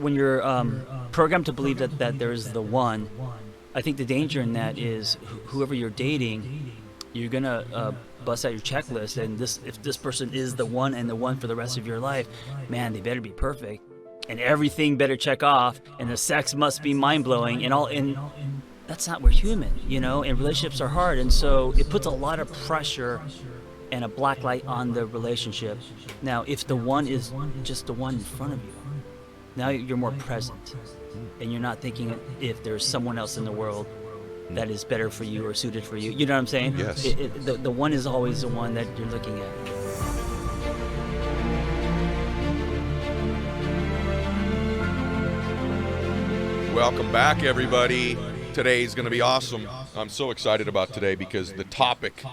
when you're programmed to believe that there's the one, I think the danger in that is whoever you're dating, you're gonna bust out your checklist, and if this person is the one and the one for the rest of your life, man, they better be perfect, and everything better check off, and the sex must be mind blowing, and that's not, we're human, and relationships are hard, and so it puts a lot of pressure and a black light on the relationship. Now, if the one is just the one in front of you, now you're more present, and you're not thinking if there's someone else in the world that is better for you or suited for you. You know what I'm saying? Yes. The one is always the one that you're looking at. Welcome back, everybody. Today's going to be awesome. I'm so excited about today because the topic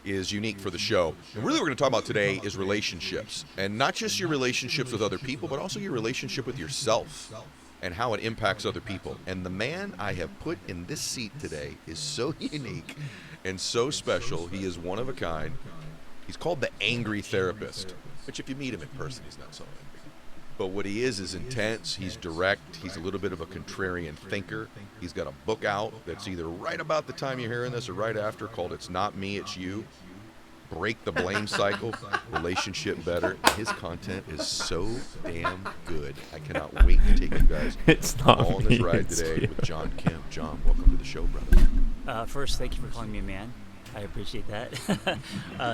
is unique for the show. And really what we're going to talk about today is relationships. And not just your relationships with other people, but also your relationship with yourself and how it impacts other people. And the man I have put in this seat today is so unique and so special. He is one of a kind. He's called the Angry Therapist, which if you meet him in person, he's not so angry. But what he is intense, he's direct, he's a little bit of a contrarian thinker. He's got a book out that's either right about the time you're hearing this or right after, called It's Not Me, It's You. Break the Blame Cycle, Relationship Better. His content is so damn good. I cannot wait to take you guys on this ride today with John Kemp. John, welcome to the show, brother. First, thank you for calling me a man. I appreciate that.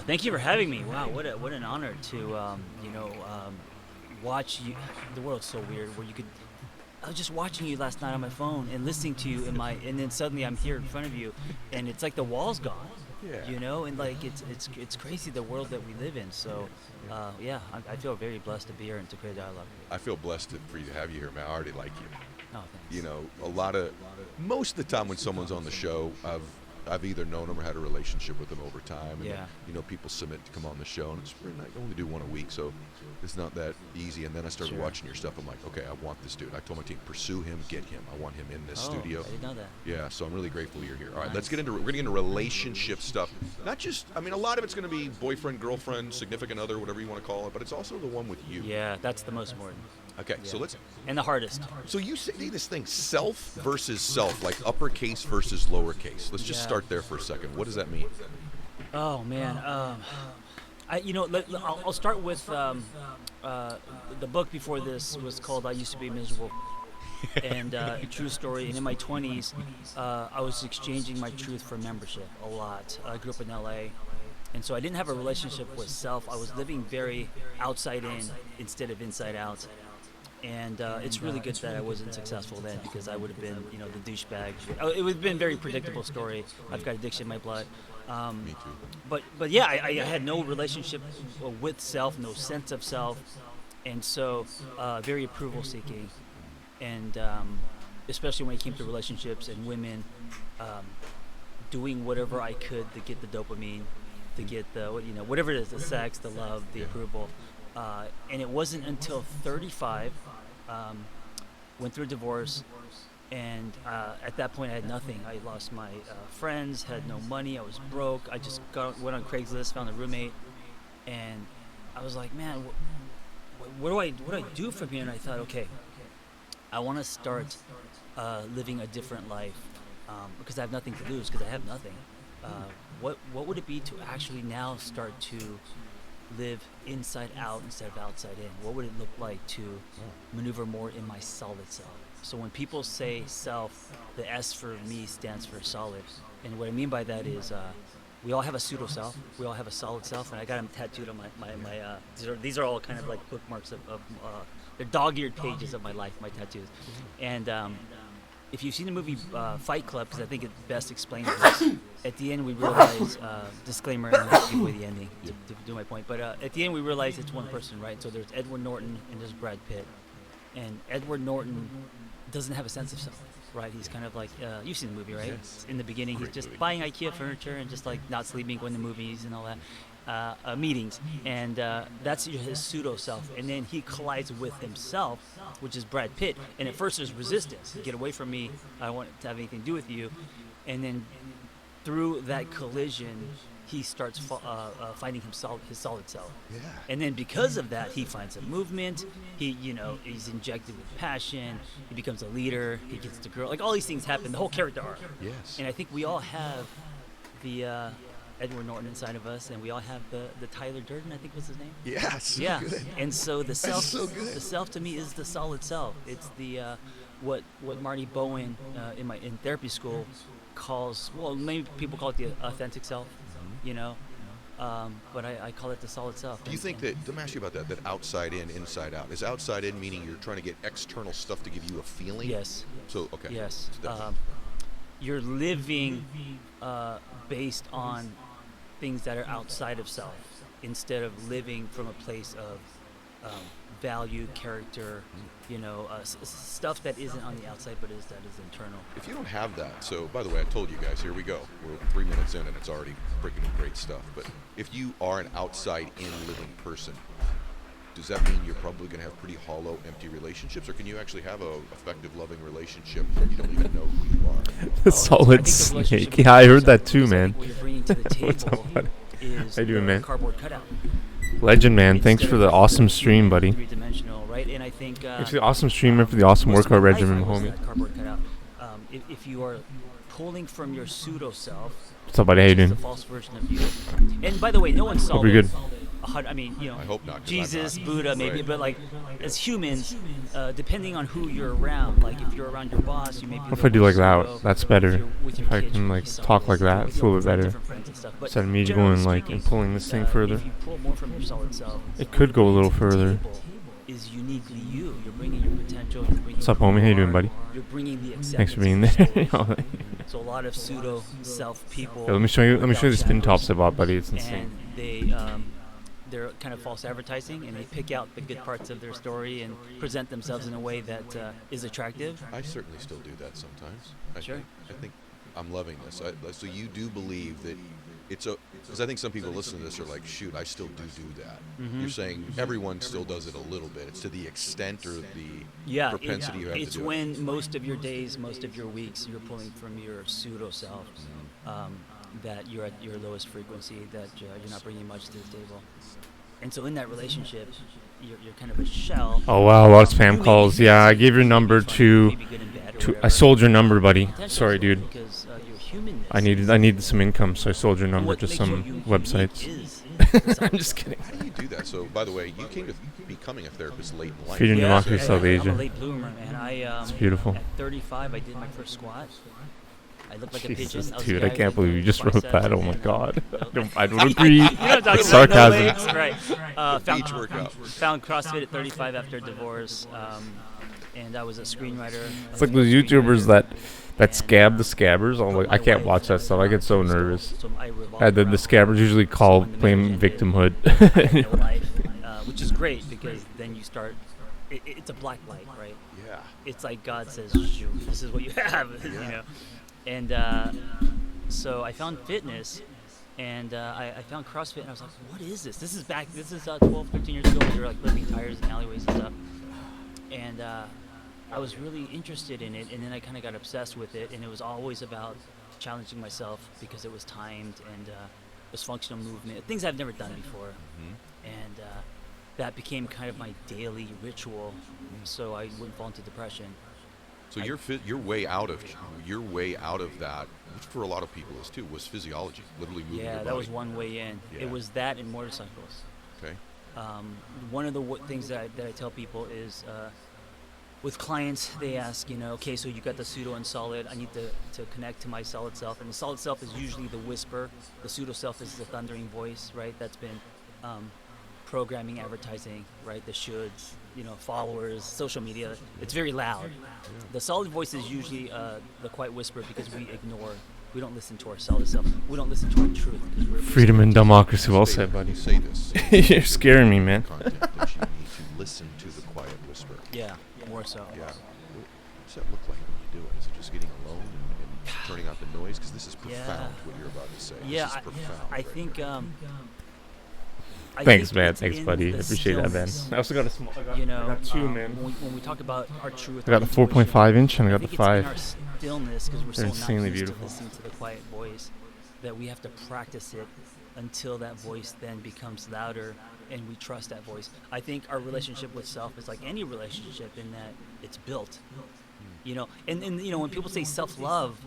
Thank you for having me. Wow, what an honor to watch you. The world's so weird where you could. I was just watching you last night on my phone and listening to you and then suddenly I'm here in front of you, and it's like the wall's gone. Yeah. And like it's crazy the world that we live in. So, I feel very blessed to be here and to create dialogue. I feel blessed for you to have you here, man. I already like you. Oh, thanks. Most of the time when someone's on the show, I've either known them or had a relationship with them over time. And Yeah. people submit to come on the show, and I only do one a week, so it's not that easy. And then I started Sure. watching your stuff. I'm like, okay, I want this dude. I told my team, pursue him, get him. I want him in this studio. I didn't know that. Yeah, so I'm really grateful you're here. All right, Nice. we're going to get into relationship stuff. Not just, a lot of it's going to be boyfriend, girlfriend, significant other, whatever you want to call it, but it's also the one with you. Yeah, that's the most important. Okay, so Yeah. let's. And the hardest. So you say this thing, self versus self, like uppercase versus lowercase. Let's just Yeah. start there for a second. What does that mean? Oh man, I'll start with the book before this was called "I Used to Be Miserable," and true story. And in my 20s, I was exchanging my truth for membership a lot. I grew up in LA, and so I didn't have a relationship with self. I was living very outside in instead of inside out. And it's really good that I wasn't successful then, because I would have been, the douchebag. It would have been a very predictable story. I've got addiction in my blood. Me too. But yeah, I had no relationship with self, no sense of self, and so very approval seeking, and especially when it came to relationships and women, doing whatever I could to get the dopamine, to get the whatever it is, the sex, the love, the approval. And it wasn't until 35, went through a divorce, and at that point I had nothing. I lost my friends, had no money, I was broke. I just went on Craigslist, found a roommate, and I was like, man, what do I do from here? And I thought, okay, I want to start living a different life, because I have nothing to lose, because I have nothing. What would it be to actually now start to live inside out instead of outside in? What would it look like to maneuver more in my solid self? So when people say self, the S for me stands for solid. And what I mean by that is we all have a pseudo self, we all have a solid self, and I got them tattooed on my these are all kind of like bookmarks of they're dog-eared pages of my life, my tattoos. And if you've seen the movie Fight Club, because I think it best explains this, at the end we realize, disclaimer, and I'll give away the ending to do my point, but at the end we realize it's one person, right? So there's Edward Norton and there's Brad Pitt. And Edward Norton doesn't have a sense of self, right? He's kind of like, you've seen the movie, right? Yes. In the beginning, he's just buying IKEA furniture and just like not sleeping, going to movies and all that, meetings. And that's his pseudo self. And then he collides with himself, which is Brad Pitt. And at first there's resistance. Get away from me. I don't want to have anything to do with you. And then through that collision, he starts finding his solid self. Yeah. And then because of that, he finds a movement. He's injected with passion. He becomes a leader. He gets the girl. Like all these things happen. The whole character arc. Yes. And I think we all have the Edward Norton inside of us, and we all have the Tyler Durden, I think was his name. Yeah. So Yeah. Good. And so the self, so good. the self to me is the solid self. It's the what Marty Bowen in therapy school calls, well, maybe people call it the authentic self, but I call it the solid self. Do you think that, let me ask you about that outside in, inside out. Is outside in meaning you're trying to get external stuff to give you a feeling? Yes. So, okay. Yes. You're living based on things that are outside of self instead of living from a place of value, character, stuff that isn't on the outside but that is internal. If you don't have that, so by the way, I told you guys, here we go. We're 3 minutes in and it's already freaking great stuff. But if you are an outside-in living person, does that mean you're probably going to have pretty hollow, empty relationships, or can you actually have a effective, loving relationship when you don't even know who you are? The solid snake. Yeah, I heard that too, man. What you're bringing to the table is How you doing, man? Cardboard cutout. Legend, man. Thanks for the awesome stream, buddy. Three-dimensional, right? And I think Thanks for the awesome stream and for the awesome most of workout my life regimen, I was homie. that cardboard cutout. If you are pulling from your pseudo self, What's up, buddy? How you which is doing? the false version of you. And by the way, no one saw Hope you're good. I hope not. 'Cause Jesus, I'm not. Buddha, maybe, Right. but like as humans, depending on who you're around, like if you're around your boss, you may be. What if I do like that? That's better. If you're with your If I kids, can you like be talk like that, it's a little bit better. different friends and stuff. But Instead of me generally going like speaking, and pulling this thing further. If you pull more from your solid self, It could go a little further. is uniquely you. You're bringing your potential. You're bringing What's up, who homie? How you doing, are, buddy? You're bringing the acceptance. Thanks for being of there. your story. So a lot of pseudo self people. Let me show you the spin without tops I shackles, bought, buddy. It's insane. And they're kind of false advertising, and they pick out the good parts of their story and present themselves in a way that is attractive. I certainly still do that sometimes. Sure. I think I'm loving this. So you do believe that it's a, because I think some people listening to this are like, shoot, I still do that. Mhm. You're saying everyone still does it a little bit. It's to the extent or the propensity you have it's to do when it. most of your days, most of your weeks, you're pulling from your pseudo self, that you're at your lowest frequency, that you're not bringing much to the table. And so in that relationship, you're kind of a shell. Oh wow, a lot of You may spam be calls. Yeah, I gave your maybe number fun, to. maybe good and bad or I whatever. sold your number, buddy. Potential Sorry, is dude. because your humanness I needed some income, so I sold your and number what to makes some you unique websites. is the I'm solid just kidding. How do you do that? So, by the way, you came to becoming a therapist late in life. Freedom, Yeah, democracy, I'm South a Asia. late bloomer, man. It's beautiful. At 35, I did my first squat. I looked like a pigeon. Jesus, I was a dude, guy I with, can't like, believe you just wrote biceps that. Oh and my then, God. no. I don't agree. You know what I'm talking about, Sarcasm. no legs, right. Found, beach workout. found CrossFit at 35 after divorce, and I was a screenwriter. It's like those YouTubers that scab the scabbers. I'm like, I can't watch that stuff. I get so nervous. The scabbers usually blame victimhood. Which is great because then you start. It's a black light, right? Yeah. It's like God says, "Shoot, this is what you have," you know. And so I found fitness, and I found CrossFit, and I was like, "What is this?" This is 12, 13 years ago when you're like lifting tires in alleyways and stuff. And I was really interested in it, and then I kind of got obsessed with it, and it was always about challenging myself because it was timed and it was functional movement, things I've never done before. And that became kind of my daily ritual, so I wouldn't fall into depression. So your way out of that, which for a lot of people is too, was physiology, literally moving your Yeah, body. that was one way in. Yeah. It was that and motorcycles. Okay. One of the things that I tell people is, with clients, they ask, okay, so you got the pseudo and solid. I need to connect to my solid self, and the solid self is usually the whisper. The pseudo self is the thundering voice, right? That's been programming, advertising, right? The shoulds, followers, social media. It's very loud. The solid voice is usually the quiet whisper because we don't listen to our solid self. We don't listen to our truth. 'Cause we're Freedom and democracy. Well said, buddy. Say this. You're scaring me, man. Content that you need to listen to the quiet whisper. Yeah, more so. Yeah. What does that look like when you do it? Is it just getting alone and turning out the noise? Because this is profound, what you're about to say. Yeah, This is profound. I right think. here. Thanks, think man. it's Thanks, in buddy. I the appreciate that, man. stillness. I also got a small. I got two, man. When we talk about our truth, I got the 4.5 inch and I got the think 5. It's in our stillness because we're They're so not insanely used beautiful. to listening to the quiet voice that we have to practice it until that voice then becomes louder and we trust that voice. I think our relationship with self is like any relationship in that it's built, you know. And you know, when people say self-love,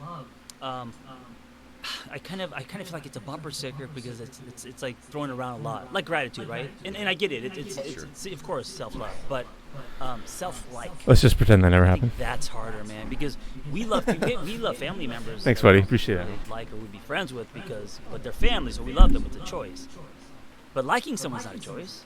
I kind of feel like it's a bumper sticker because it's like thrown around a lot, like gratitude, right? And I get it. It's of course self-love, but self-like. Let's just pretend that never I think happened. that's harder, man, because we love family members. Thanks, buddy. Appreciate that. We'd like or would be friends with but they're family, so we love them. It's a choice. But liking someone's not a choice,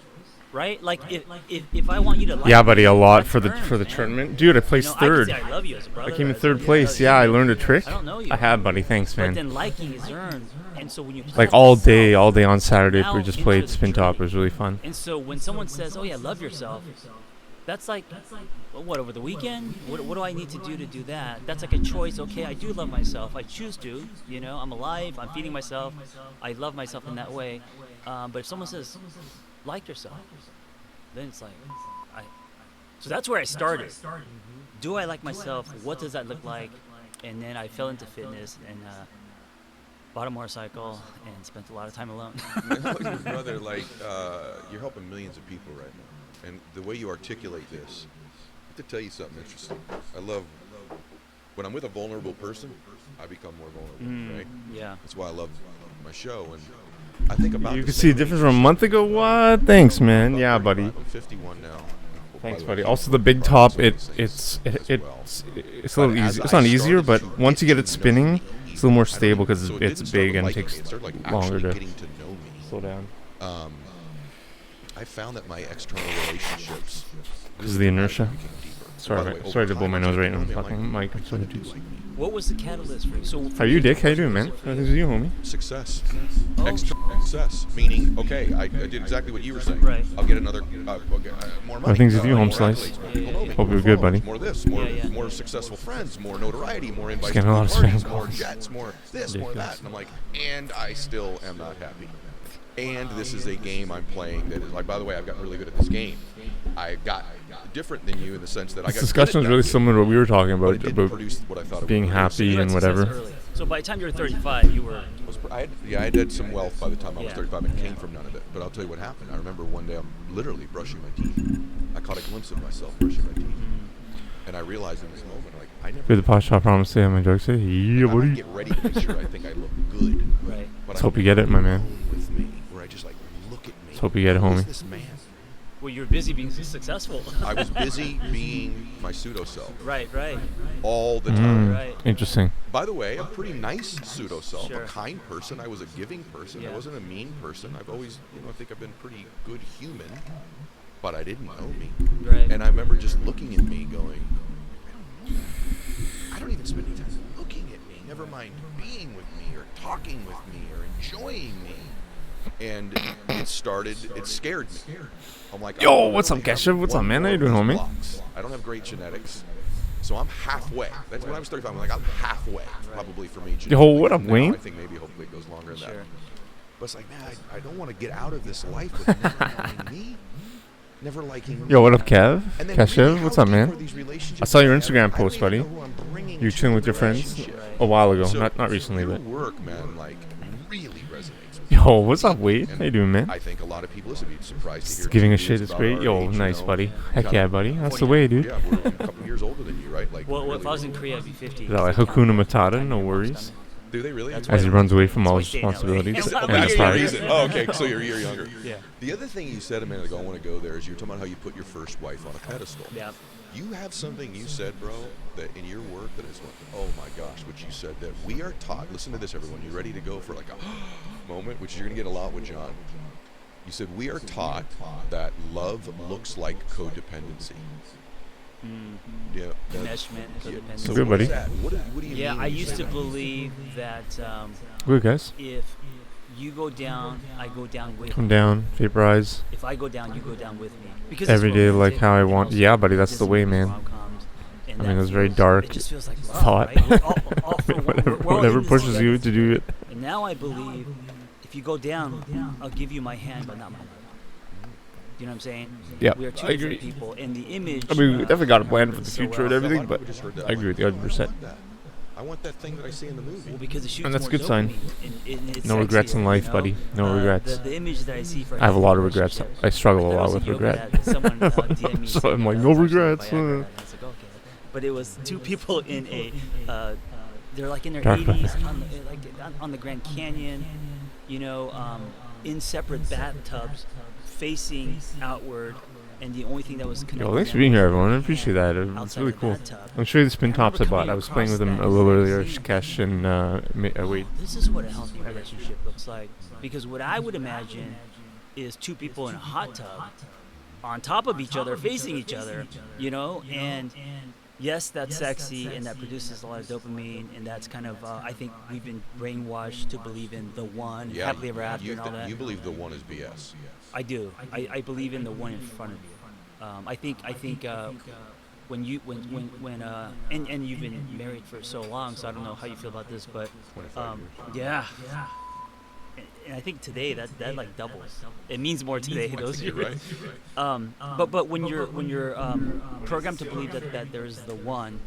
right? Like if I want you to like Yeah, buddy, a lot that's for the earned, man. tournament, dude. I placed You know, I can third. say I love you as a brother. I came in as third a- place. as Yeah, I you. learned a trick. I don't know you. I have, buddy. Thanks, But man. then liking is earned, and so when you play Like with all yourself, day on Saturday, now we just into played the spin top. It journey. was really fun. And so when someone says, "Oh yeah, love yourself," that's like, what, over the weekend? What do I need to do that? That's like a choice. Okay, I do love myself. I choose to. You know, I'm alive. I'm feeding myself. I love myself in that way. But if someone says, "Like yourself," then it's like, so that's where I started. Do I like myself? What does that look like? And then I fell into fitness and bought a motorcycle and spent a lot of time alone. Your brother, like, you're helping millions of people right now, and the way you articulate this, I have to tell you something interesting. I love when I'm with a vulnerable person, I become more vulnerable, right? Yeah. That's why I love my show, and I think about You the can see the same difference age. from a month ago. What? Thanks, man. I'm Yeah, 35. buddy. I'm 51 now. Thanks, By the buddy. way, Also, the big top, it's a little easy. It's not easier, but once you get it spinning, it's a little more stable because So it it's didn't start big and liking takes me. It started, like, longer actually to getting to know me. slow down. I found that my external relationships Because of the inertia. became deeper. Sorry, By the way, sorry over to blow time, my as nose you right know now. me, I'm Fucking like, mic. I'm I sorry, do dude. like me. What was the catalyst for you? So How you, Dick? How you doing, man? How's you, homie? Success. Oh, External success. Meaning, okay, I did exactly what you were saying. Right. I'll get another, I'll get, more money. things with you, more home slice? accolades, more people know me, Hope more you're good, followers, buddy. More this, more, Yeah, yeah. more successful friends, more notoriety, more invites getting to a lot of parties, spam more calls. jets, more this, more Ridiculous. that. And I'm like, and I still am not happy. And this is a game I'm playing that is like, by the way, I've gotten really good at this game. I got different than you in the sense that I got This discussion good is at really that game, similar to what we were talking but it about, didn't produce what I thought it being would produce. happy you had and success whatever. early. So by the time you were 35, you were. I had some wealth by the time I was Yeah. 35 and came from none of it. But I'll tell you what happened. I remember one day I'm literally brushing my teeth. I caught a glimpse of myself brushing my teeth. And I realized in this moment, like, I never. Did the pot shop promise to have my jokes? Yeah, I might buddy. get ready to make sure I think I look good. Right. But Let's hope you get it, my man. With me, where I just like look at me. Let's hope you get it, Who is homie. this man? Well, you're busy being successful. I was busy being my pseudo self Right. all the time. Right. Interesting. By the way, a pretty nice pseudo self, Sure. a kind person. I was a giving person. I Yeah. wasn't a mean person. I've always, I think I've been pretty good human, but I didn't know me. Right. And I remember just looking at me going, I don't even spend any time looking at me, never mind being with me or talking with me or enjoying me. And it scared me. I'm like, Yo, I only what's up, have Keshav? What's up, one man? How more you doing, of these homie? blocks. I don't have great genetics. So I'm halfway. That's when I was 35. I'm like, I'm halfway, probably for me. Yo, what up, Now, Wayne? I think maybe hopefully it goes longer than Sure. that. But it's like, man, I don't want to get out of this life with never liking me. Never liking me. Yo, what up, Kev? And then Keshav, really, what's how up, deep man? are these relationships I saw your I have? Instagram I don't post, even buddy. know who I'm bringing You to chilling the with your friends relationship. a while ago. So Not recently, your but. work, man, like really resonates with me. Yo, what's up, Wade? And How you doing, man? I think a lot of people listen, be surprised to Just hear giving a two shit dudes is about great. our Yo, age, you nice, know, buddy. Heck kind yeah, of- buddy. That's the way, dude. Yeah, we're a couple years older than you, right? Like, Well, really if I was in older. Korea, I'd be 50. Is that like Hakuna Matata? No worries. Do they really? That's As he why- runs away from all that's his why I stay in LA. responsibilities Oh, and that's his your pride. reason. Oh, okay. So you're a year younger. Yeah. The other thing you said a minute ago, I want to go there, is you were talking about how you put your first wife on a pedestal. Yeah. You have something you said, bro, that in your work that is like, oh my gosh, which you said that we are taught. Listen to this, everyone. You ready to go for like a moment, which you're going to get a lot with John. You said we are taught that love looks like codependency. Yeah. that's- Enmeshment, yeah. codependency. So Good, what is buddy. that? What do you Yeah, mean I when you used say to that? believe that Good, guys. if you go down, I go down with Come you. down, vaporize. If I go down, you go down with me. Because Every it's day romantic, like how I and want- also yeah, buddy, that's the way, Disney man. rom-coms, and I mean, that it was very feels- dark It just feels like love, thought. right? We're all for one- whatever we're all whatever in this pushes you together. to do it. And now I believe if you go down, I'll give you my hand, but not my life. You know what I'm saying? Yeah, We are two I different agree. people, and the image. I mean, we definitely got a plan for the so future well. and everything, A lot of but people just heard that I agree with you like, 100%. I I want that thing that I see in the movie. Well, because it shoots And that's a more good sign. dopamine, and it's No regrets in sexier, life, you know? buddy. No regrets. The image that I see for I have a lot of regrets. relationship- I struggle a thought it lot was with yoga regret. that someone DM'd me So saying I'm that like, that no was actually a regrets. Viagra, and I was like, okay. But it was two people in a, they're like in their Dark 80s on the Grand Canyon, you know, in separate bathtubs, facing outward, and the only thing that was connected. Yo, thanks for them being here, was everyone. I the appreciate that. It's outside really the cool. bathtub. I'll show you the spin I remember tops I bought. coming I was playing with across them a that little and earlier. seeing, Shikesh and wait. This is what a healthy relationship looks like. Because what I would imagine is two people in a hot tub on top of each other, facing each other, you know, and yes, that's sexy and that produces a lot of dopamine, and that's kind of, I think we've been brainwashed to believe in the one, happily ever after and all that. You believe the one is BS. I do. I believe in the one in front of you. I think when and you've been married for so long, so I don't know how you feel about this, but 25 years. yeah. And I think today that like doubles. It means more today. Those You're years. right. But when you're programmed to believe that there is the one,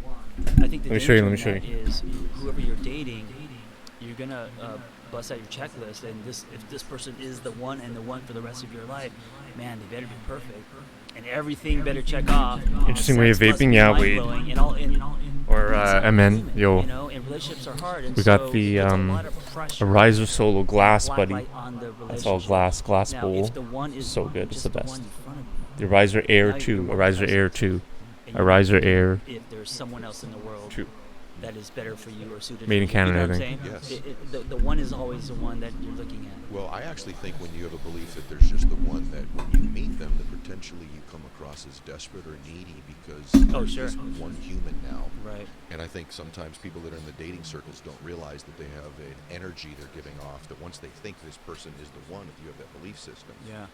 I think the Let me show you, danger let me in show that is whoever you're dating, you're gonna bust out your checklist, and if this person is the one and the one for the rest of your life, man, they better be perfect, and everything better check off. Interesting way of Sex must vaping, be yeah, weed. mind-blowing, and all, and Or MN, you yo. know, and relationships are hard. And We got so the it's a lot of pressure, a riser solo glass, black buddy. light on the That's all relationship. glass Now, bowl. if the one is So good, it's just the one best. in front of The you, riser Air now 2, you're a more riser Air present. 2, and a you riser know Air if there's someone else in the world 2. that is better for you or suited Made in for you. You Canada, know I what I'm think. saying? Yes. The one is always the one that you're looking at. Well, I actually think when you have a belief that there's just the one, that when you meet them, that potentially you come across as desperate or needy because there's sure. just one human now. Right. And I think sometimes people that are in the dating circles don't realize that they have an energy they're giving off, that once they think this person is the one, if you have that belief system, Yeah.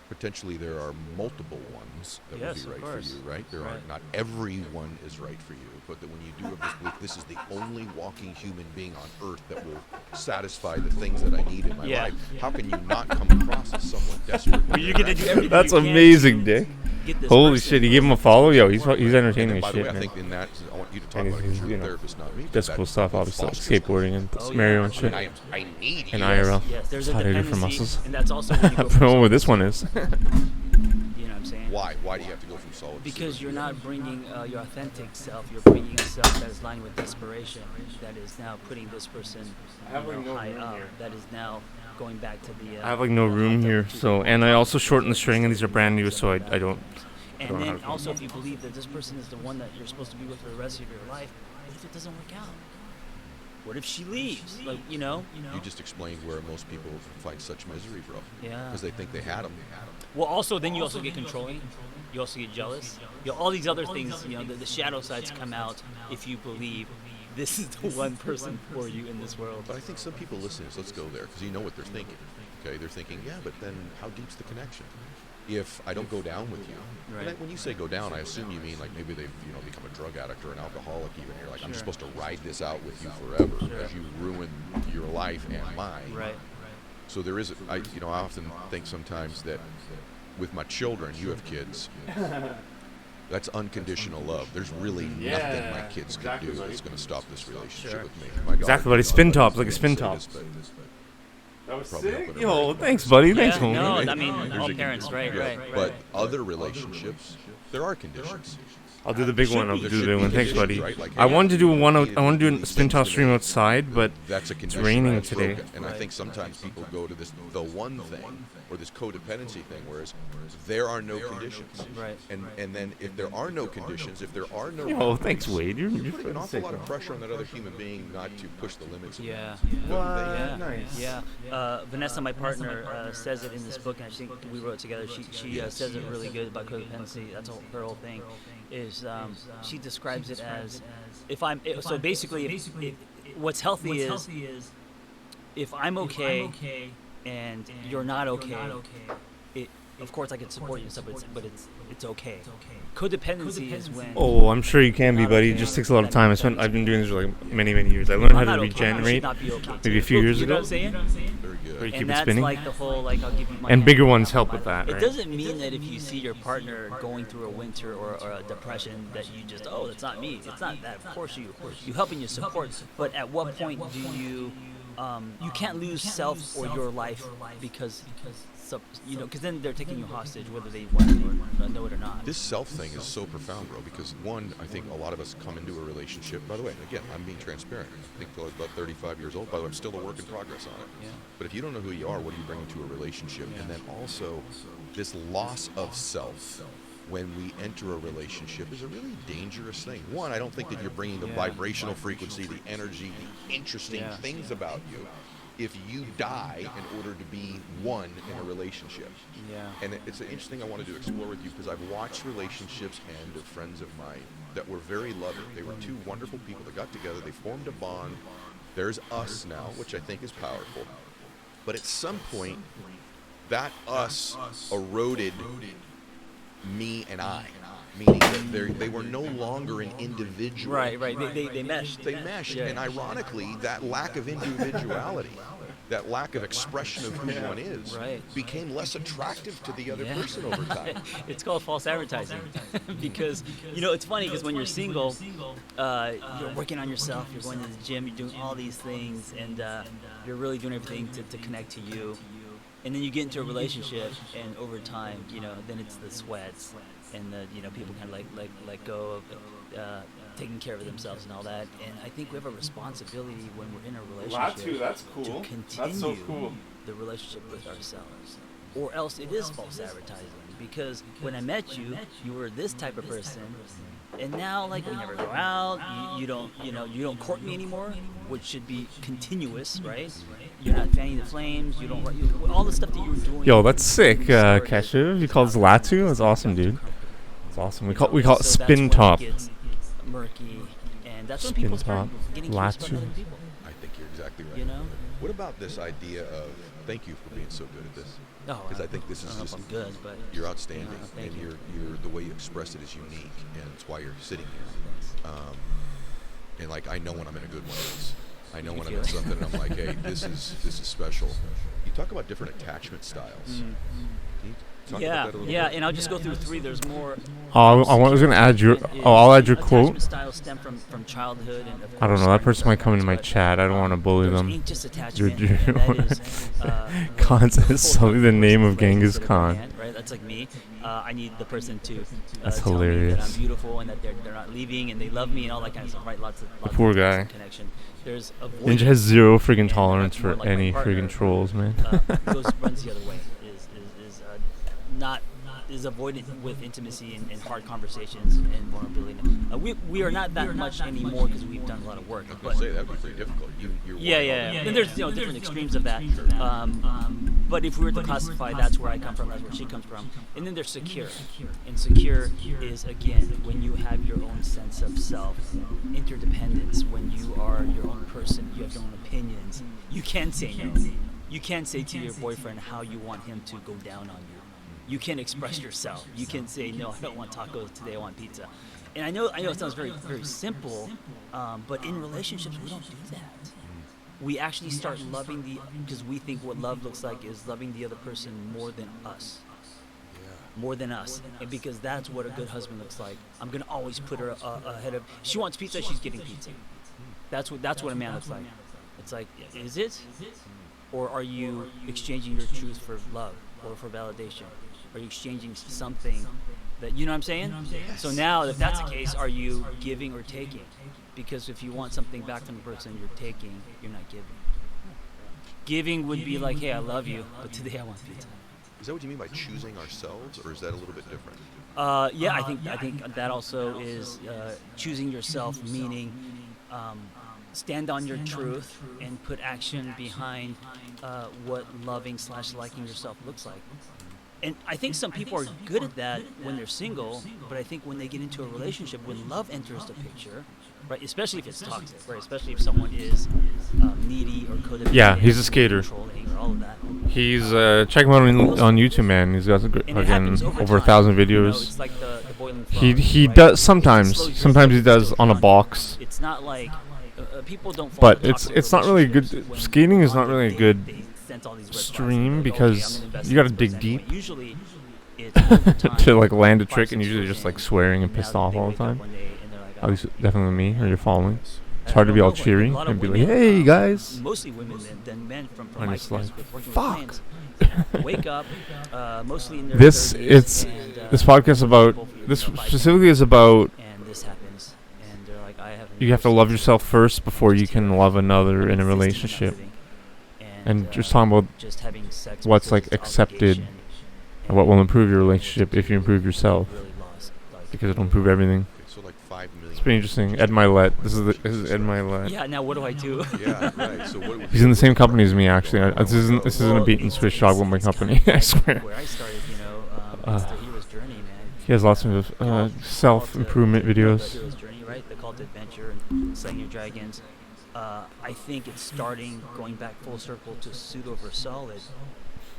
potentially there are multiple ones that Yes, would of be right course. for you, right? There are Right. not everyone is right for you, but that when you do have this belief, this is the only walking human being on earth that will satisfy the things that I need in my Yeah. life. How can you not come across as someone desperate? Well, you're gonna do everything. That's you can amazing, to Dick. get this Holy person. shit, you give him a follow? Yo, he's And entertaining then, as by the way, shit, I man. think in that, I want you to talk And about it he's, because you're you a know, therapist, not me. but Physical that stuff, obviously, like fosters skateboarding and Oh, Mario yeah. and shit. I need And you. IRL. Yes, there's It's a hot out here for dependency, muscles. and that's also when you I go don't from know what solid this to one is. solid. You know what I'm saying? Why? Why do you have to go from solid to Because solid? you're not bringing your authentic self. You're bringing a self that is lined with desperation. That is now putting this person high up. That is now going back to the. I have like no the room hot here, tub so and I also shortened the string, and these are brand new, so I don't. don't And know how then to- also, if you believe that this person is the one that you're supposed to be with for the rest of your life, what if it doesn't work out? What if she leaves? Like, you know? You just explained where most people find such misery, bro. Yeah. Because they think they had them. Well, also, then you also get controlling. You also get jealous. You know, all these other things, you know, the shadow sides come out if you believe this is the one person for you in this world. But I think some people listening, so let's go there, because you know what they're thinking. Okay, they're thinking, yeah, but then how deep's the connection? If I don't go down with you, Right. and when you say go down, I assume you mean like maybe they've become a drug addict or an alcoholic. Even you're like, I'm just Sure. supposed to ride this out with you forever Sure. as you ruin your life and mine. Right. So there is, I often think sometimes that with my children, you have kids. That's unconditional love. There's really nothing my kids can do that's going to stop this relationship Sure. with me. My daughter Exactly, buddy. did Spin not top, let like a me spin say top. this, but That was Probably sick. Yo, thanks, buddy. Thanks, Yeah, homie. no, Right? I mean, Here's all a parents, right, yeah, right. But other relationships, there are conditions. I'll do the big Should one. I'll be. do There the should big be one. Thanks, conditions, buddy. right? Like, I hey, wanted to do one. you I want to do need a spin these top things stream today. outside, but That's a condition. raining that's today. broken. And I Right. think sometimes people go to this the one thing or this codependency thing, whereas there are no conditions. Right. And then if there are no conditions, if there are no yo, thanks, Wade. You're putting an fucking awful sick, lot of bro. pressure on that other human being not to push the limits. of Yeah. what they- Yeah, yeah. Vanessa, my partner, says it in this book, and I think we wrote it together. She says it really good about codependency. That's her whole thing. Is she describes it as so basically if what's healthy is if I'm okay and you're not okay, of course I can support you and stuff, but it's okay. Codependency is when Oh, I'm sure you can be, not buddy. okay. It just takes a lot of That time. means- I've been doing this for like many years. I learned how I'm to not okay. You should regenerate not be okay maybe a too. few years You know ago. what I'm saying? Very good. Where you keep And it that's spinning. like the whole like I'll give you my And hand, bigger I'll ones give you help my with life. that, It right? doesn't mean that if you see your partner going through a winter or a depression that you just that's not me. It's not that. Of course you help and you support. But at what point do you you can't lose self or your life because because then they're taking you hostage whether they want to know it or not. This self thing is so profound, bro, because one, I think a lot of us come into a relationship, by the way, and again, I'm being transparent. I think till I was about 35 years old, by the way, I'm still a work in progress on it. Yeah. But if you don't know who you are, what are you bringing to a relationship? And then also, this loss of self when we enter a relationship is a really dangerous thing. One, I don't think that you're bringing the vibrational frequency, the energy, the interesting things about you if you die in order to be one in a relationship. Yeah. And it's an interesting thing I wanted to explore with you because I've watched relationships end of friends of mine that were very loving. They were two wonderful people that got together, they formed a bond. There's us now, which I think is powerful. But at some point, that us eroded me and I, meaning that they were no longer an individual. Right. They meshed. They meshed, Yeah. and ironically, that lack of individuality, that lack of expression of who one is, became less attractive to the other person over time. It's called false advertising because it's funny because when you're single, you're working on yourself, you're going to the gym, you're doing all these things, and you're really doing everything to connect to you. And then you get into a relationship, and over time, then it's the sweats, and the people kind of let go of taking care of themselves and all that. And I think we have a responsibility when we're in a relationship That's cool. to continue That's so cool. the relationship with ourselves, or else it is false advertising. Because when I met you, you were this type of person, and now we never go out. You don't court me anymore, which should be continuous, right? You're not fanning the flames. You don't all the stuff that you were doing. Yo, that's sick, Keshiv. You call this Latu? That's awesome, dude. It's awesome. We call it spin top. That's when it gets murky, and that's when Spin people start top, getting curious about Latu. other people. I think you're exactly right. What about this idea of, thank you for being so good at this, because I think this is I don't know just, if I'm good, but you're outstanding, thank and you. you're the way you express it is unique, and it's why you're sitting here. And I know when I'm in a good one of these. I know when I'm in something and I'm like, hey, this is special. You talk about different attachment styles. Can you talk about that a little bit? And I'll just go through three. There's more. I was gonna add your. I'll add your quote. Attachment styles stem from childhood, and of I don't know. course, That person might come into my chat. I don't want to bully there's them. anxious attachment. You're- and that is, Khan's full solely the name of phrases Genghis that are Khan. banned, right? That's like me. I need the person to That's tell me that hilarious. I'm beautiful and that they're not leaving and they love me and all that kind of stuff, right? Lots of poor guy. connection. There's Ninja has zero friggin' and tolerance that's more for like my any partner friggin' trolls, man. runs the other way. Is avoided with intimacy and hard conversations and vulnerability. We are not that much anymore because we've done a lot of work. I was going to say, that would be pretty difficult. You're And there's different extremes of that. But if we were to classify, that's where I come from, that's where she comes from. And then there's secure. And secure is, again, when you have your own sense of self, interdependence, when you are your own person, you have your own opinions. You can say no. You can say to your boyfriend how you want him to go down on you. You can express yourself. You can say, no, I don't want tacos today, I want pizza. And I know it sounds very, very simple, but in relationships, we don't do that. We actually start loving because we think what love looks like is loving the other person more than us. More than us. And because that's what a good husband looks like. I'm going to always put her ahead of, she wants pizza, she's getting pizza. That's what a man looks like. It's like, is it? Or are you exchanging your truth for love or for validation? Are you exchanging something that, you know what I'm saying? Yes. So now, if that's the case, are you giving or taking? Because if you want something back from the person you're taking, you're not giving. Giving would be like, hey, I love you, but today I want pizza. Is that what you mean by choosing ourselves, or is that a little bit different? I think that also is choosing yourself, meaning stand on your truth and put action behind what loving / liking yourself looks like. And I think some people are good at that when they're single, but I think when they get into a relationship, when love enters the picture, right? Especially if it's toxic, right? Especially if someone is needy or codependent. Yeah, he's a skater. Controlling or all of that. He's check him out on YouTube, man. He's got And it again happens over time. 1,000 You know, videos. it's like the boiling frog, He right? does It's a sometimes. slow drip, Sometimes he it's does still on a constant. box. It's not like people don't. Fall But into toxic it's not really good. relationships when Skating is on not the really a date good they sense all these red flags and stream they're like, because okay, I'm gonna invest you in gotta this dig person anyway. deep Usually, it's over time, to like land a 5, trick, and 6 usually years just like in, swearing and now pissed they off all the wake up time. one day and they're like, At least definitely me or you're following. It's I hard to don't be all know, but a cheery lot of and be like, women, "Hey guys." mostly women than men from I'm my just like, experience with working "Fuck." with clients. Wake up, mostly in their This 30s, it's and, this podcast about this specifically is about and this happens, and they're like, I have. you have to love yourself first before you can love another in a relationship. And just talking about just having sex what's because like it's accepted obligation, and what will improve your relationship if you improve yourself, really lost, like, because it'll improve everything. Okay, so like 5 million. It's pretty interesting. Ed Milet. This is Ed Milet. yeah. Now what do I do? Yeah, right. So what? He's in the same company as me, actually. This isn't a beat and switch dog with my company. I swear. Where I started, you know, it's the hero's journey, man. He has lots of self-improvement The videos. hero's journey, right? The call to adventure and slaying your dragons. I think it's starting, going back full circle to pseudo over solid.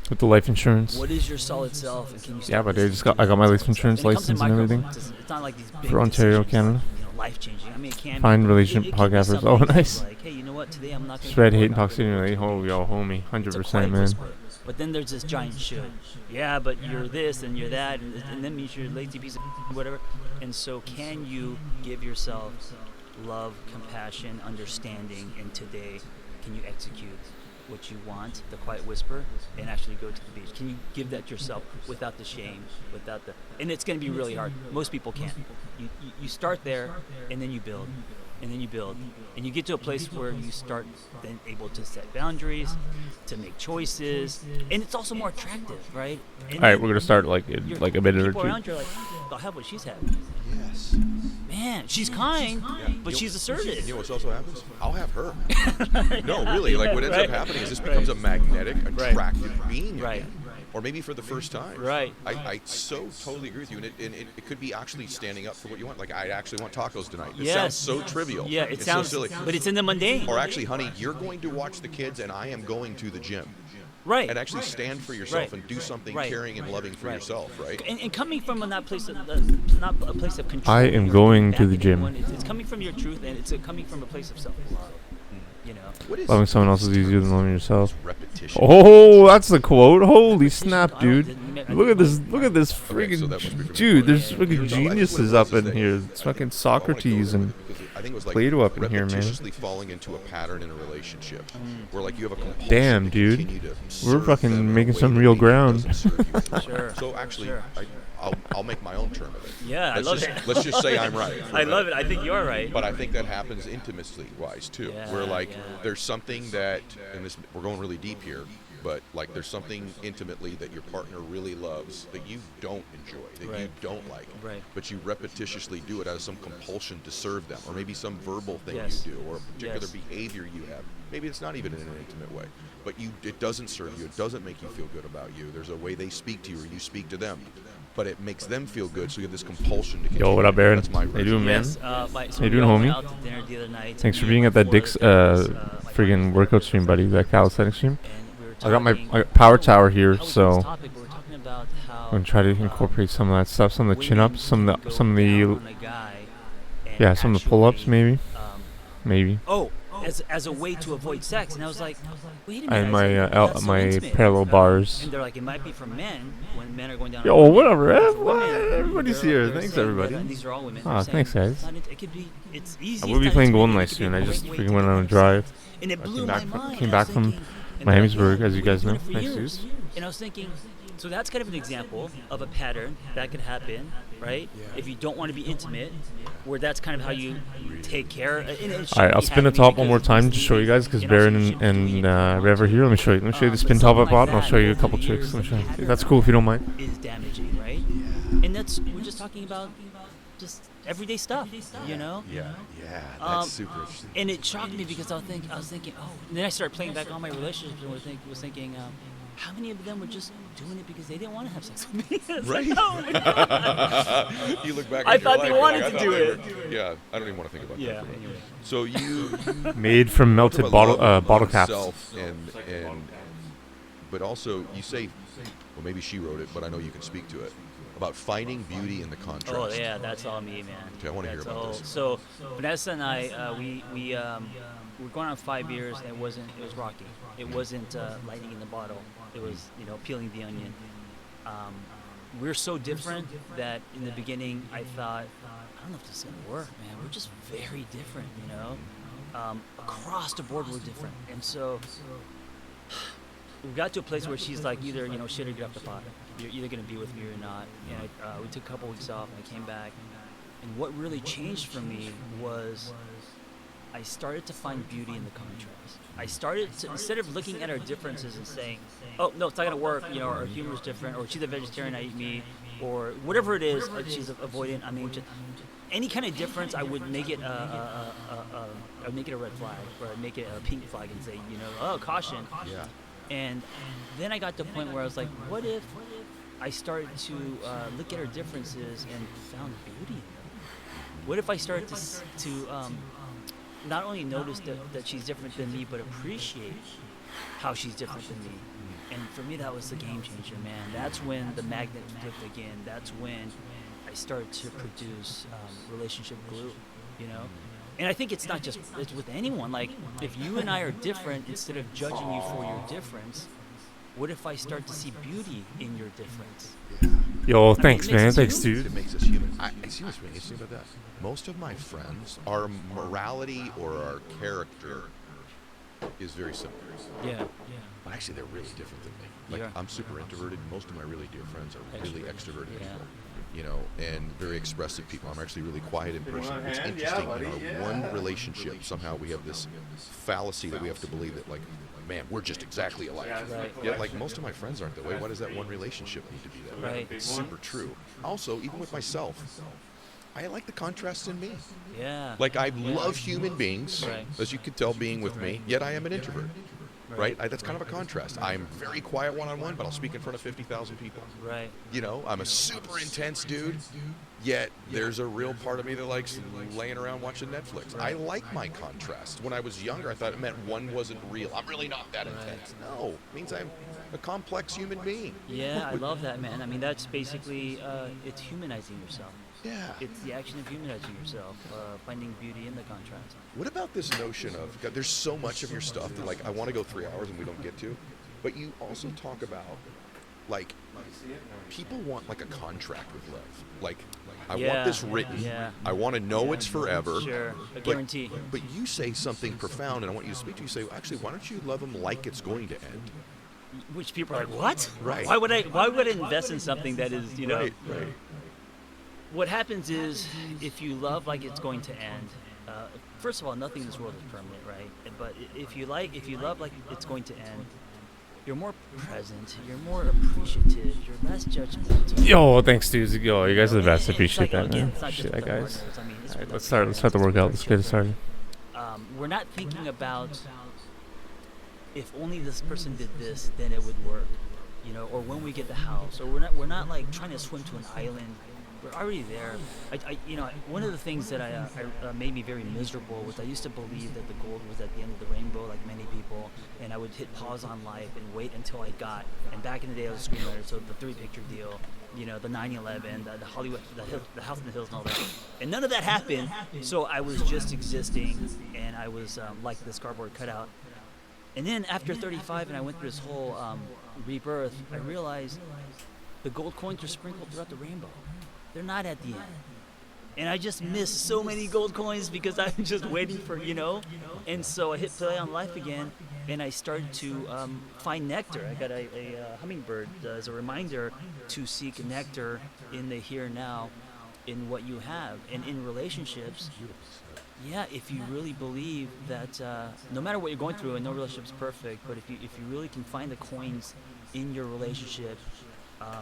With the life insurance. What is your solid self, and can you? Yeah, but I got my life insurance license and everything It's not like these big for Ontario, decisions, Canada. like, you know, life changing. I mean, it can Find be, relationship it can be podcasters. something Oh, that's nice. Like, hey, you know what? Today I'm not gonna Spread go hate and work out. toxicity. Oh, yo, homie, It's a 100%, quiet man. whisper. But then there's this giant should. Yeah, but you're this and you're that, and then means you're a lazy piece of whatever. And so, can you give yourself love, compassion, understanding, and today, can you execute what you want, the quiet whisper, and actually go to the beach? Can you give that yourself without the shame, without the? And it's going to be really hard. Most people can't. You start there, and then you build, and then you build, and you get to a place where you start then able to set boundaries, to make choices, and it's also more attractive, right? And All right, then we're gonna start like in your- like a minute or people two. around you are like, I'll have what she's had. Yes. Man, she's kind, but she's assertive. You know what also happens? I'll have her. No, really. Like what ends Right. up happening is this becomes a magnetic, Right. attractive being Right. again. Or maybe for the first time. Right. I so totally agree with you. And it could be actually standing up for what you want. Like, I actually want tacos tonight. It Yes. sounds so trivial. Yeah, it it's sounds so silly. but it's in the mundane. Or actually, honey, you're going to watch the kids and I am going to the gym. Right. And actually stand for yourself Right. and do something Right. caring and loving for Right. yourself, right? And coming from not a place of control. I am or going back to the at gym. anyone. It's coming from your truth, and it's coming from a place of self-love. You know. What is Loving someone else is easier than loving yourself. repetition? Oh, that's the quote. Holy snap, I don't- dude! I Look at this! think- Look at this Okay, so that must be friggin' from dude. There's Yeah, freaking yeah, No, I think what geniuses it up was in is here. that- It's fucking I wanna go Socrates there and because I think it was like Plato up in here, man. repetitiously falling into a pattern in a relationship where like you have a compulsion Damn, to dude. continue to We're serve fucking them in a making way some that real maybe ground. doesn't serve you anymore. Sure. So actually, Sure. I'll make my own term of it. Yeah, I Let's love just, it. Let's just say I'm right. for I a love minute. it. I think you're right. But I think that happens intimacy wise too, Yeah, where like yeah. there's something that, and this we're going really deep here, but like there's something intimately that your partner really loves that you don't enjoy, that you Right. don't like, Right. but you repetitiously do it out of some compulsion to serve them, or maybe some verbal thing Yes. you do, or a particular Yes. behavior you have. Maybe it's not even in an intimate way, but it doesn't serve you. It doesn't make you feel good about you. There's a way they speak to you, or you speak to them, but it makes them feel good. So you have this compulsion to continue. Yo, what up, Aaron? That's my How you doing, version. man? Yes, so How you we doing, all homie? went out to dinner the other night. Thanks for Me being and at that my Dick's Florida my friggin' partner, workout stream, buddy. That calisthenics stream. and we were I got my talking- power tower here, how was so this topic? We were talking about how, I'm gonna try to incorporate some of that stuff, some of the chin women ups, some of go the down on a guy and yeah, some of the pull ups, actually, maybe, um, maybe. as a way to avoid sex, and I was like, wait a minute. And I my said, L- that's so my intimate. parallel bars. And they're like, it might be for men when men are going down. Yo, on women, whatever, but eh? for What? women, Everybody's they're- here. they're Thanks, saying everybody. that these are all women. Ah, they're thanks, saying guys. it's not it could be. It's easy. I it's will be not playing intimate, Golden it Knight could be soon. I a just great way freaking to went get on a sex. drive. And it I blew came my back from- mind. came I back was from thinking- and they're like, Miamisburg, yeah, as you we've been guys doing know. it for Nice years. dudes. And I was thinking, so that's kind of an example of a pattern that could happen, right? If you don't want to be intimate, where that's kind of how you take care. And it shouldn't Alright, I'll be spin the happening top one more because time it's to show you guys, because and also Baron you and, shouldn't be doing it if you don't Rev are want here. to. Let me show you. Let me show you the But spin top I something bought, like and I'll that show you a over couple the tricks. years, Let me the show you. pattern That's cool if you don't mind. is damaging, right? And that's we're just talking about just everyday stuff, you know. Yeah, that's Um, super interesting. And it shocked me because I was thinking, oh. And then I started playing back all my relationships and was thinking, how many of them were just doing it because they didn't want to have sex with me? It's Right. like, no, no. You look back. I at your thought they life, wanted like, I to thought do they it. were- Yeah, I don't even want to think about Yeah. that. For a minute. Anyway. So you Made from melted talk about love bottle of caps. self but also you say, well, maybe she wrote it, but I know you can speak to it about finding beauty in the contrast. Oh yeah, that's all me, man. Okay, I wanna hear That's about all. this. So Vanessa and I, we're going on 5 years, and it was rocky. It wasn't lightning in the bottle. It was peeling the onion. We're so different that in the beginning I thought, I don't know if this is gonna work, man. We're just very different, across the board we're different, and so we got to a place where she's like, either shit or get off the pot. You're either gonna be with me or not. And we took a couple weeks off, and I came back. And what really changed for me was I started to find beauty in the contrast. I started to, instead of looking at our differences and saying, oh no, it's not gonna work. Our humor's different, or she's a vegetarian, I eat meat, or whatever it is. She's avoidant, I'm ancient. Any kind of difference, I would make it I would make it a red flag, or I'd make it a pink flag and say, oh, caution. Yeah. And then I got to the point where I was like, what if I started to look at her differences and found beauty in them? What if I started to not only notice that she's different than me, but appreciate how she's different than me? And for me, that was the game changer, man. That's when the magnet flipped again. That's when I started to produce relationship glue, And I think it's not just it's with anyone. Like, if you and I are different, instead of judging you for your difference, what if I start to see beauty in your difference? Yo, thanks, it makes man. us Thanks, human. dude. It makes us human. I see what's really interesting about that. Most of my friends, our morality or our character is very similar. Yeah. But actually, they're really different than me. Like, Yeah. I'm super introverted. Most of my really dear friends are really extroverted Yeah. people. And very expressive people. I'm actually really quiet in person. It's interesting. In our one relationship, somehow we have this fallacy that we have to believe that, like, man, we're just exactly alike. Right. Yet, like, most of my friends aren't that way. Why does that one relationship need to be that way? Right. It's super true. Also, even with myself, I like the contrast in me. Yeah. Like, I love human beings, Right. as you can tell being with me, yet I am an introvert. Right? That's kind of a contrast. I'm very quiet one-on-one, but I'll speak in front of 50,000 people. Right. I'm a super intense dude, yet there's a real part of me that likes laying around watching Netflix. I like my contrast. When I was younger, I thought it meant one wasn't real. I'm really not that intense. No, it means I'm a complex human being. Yeah, I love that, man. I mean, that's basically it's humanizing yourself. Yeah. It's the action of humanizing yourself, finding beauty in the contrast. What about this notion of, God, there's so much of your stuff that, like, I want to go 3 hours and we don't get to, but you also talk about, like, people want, like, a contract with love. Like I want this written. Yeah. I want to know it's forever. Sure, a guarantee. But you say something profound, and I want you to speak to. You say, actually, why don't you love them like it's going to end? Which people are like, what? Right. Why would I invest in something that is, Right. What happens is, if you love like it's going to end, first of all, nothing in this world is permanent, right? But if you love like it's going to end, you're more present, you're more appreciative, you're less judgmental. Yo, thanks, dude. Yo, you guys are the best. I It's appreciate like, that, again, man. it's not just Appreciate that, with the guys. partners. I mean, it's All with right, let's the start. Let's start the workout. Let's get it started. We're not thinking about if only this person did this, then it would work, or when we get the house, or we're not like trying to swim to an island. We're already there. One of the things that I made me very miserable was I used to believe that the gold was at the end of the rainbow, like many people, and I would hit pause on life and wait until I got. And back in the day, I was a screenwriter, so the 3-picture deal, the 9/11, the Hollywood, the House in the Hills, and all that. And none of that happened. So I was just existing, and I was like this cardboard cutout. And then after 35, and I went through this whole rebirth, I realized the gold coins are sprinkled throughout the rainbow. They're not at the end. And I just missed so many gold coins because I was just waiting for, And so I hit play on life again, and I started to find nectar. I got a hummingbird as a reminder to seek nectar in the here and now, in what you have. And in relationships, yeah, if you really believe that no matter what you're going through, and no relationship's perfect, but if you really can find the coins in your relationship,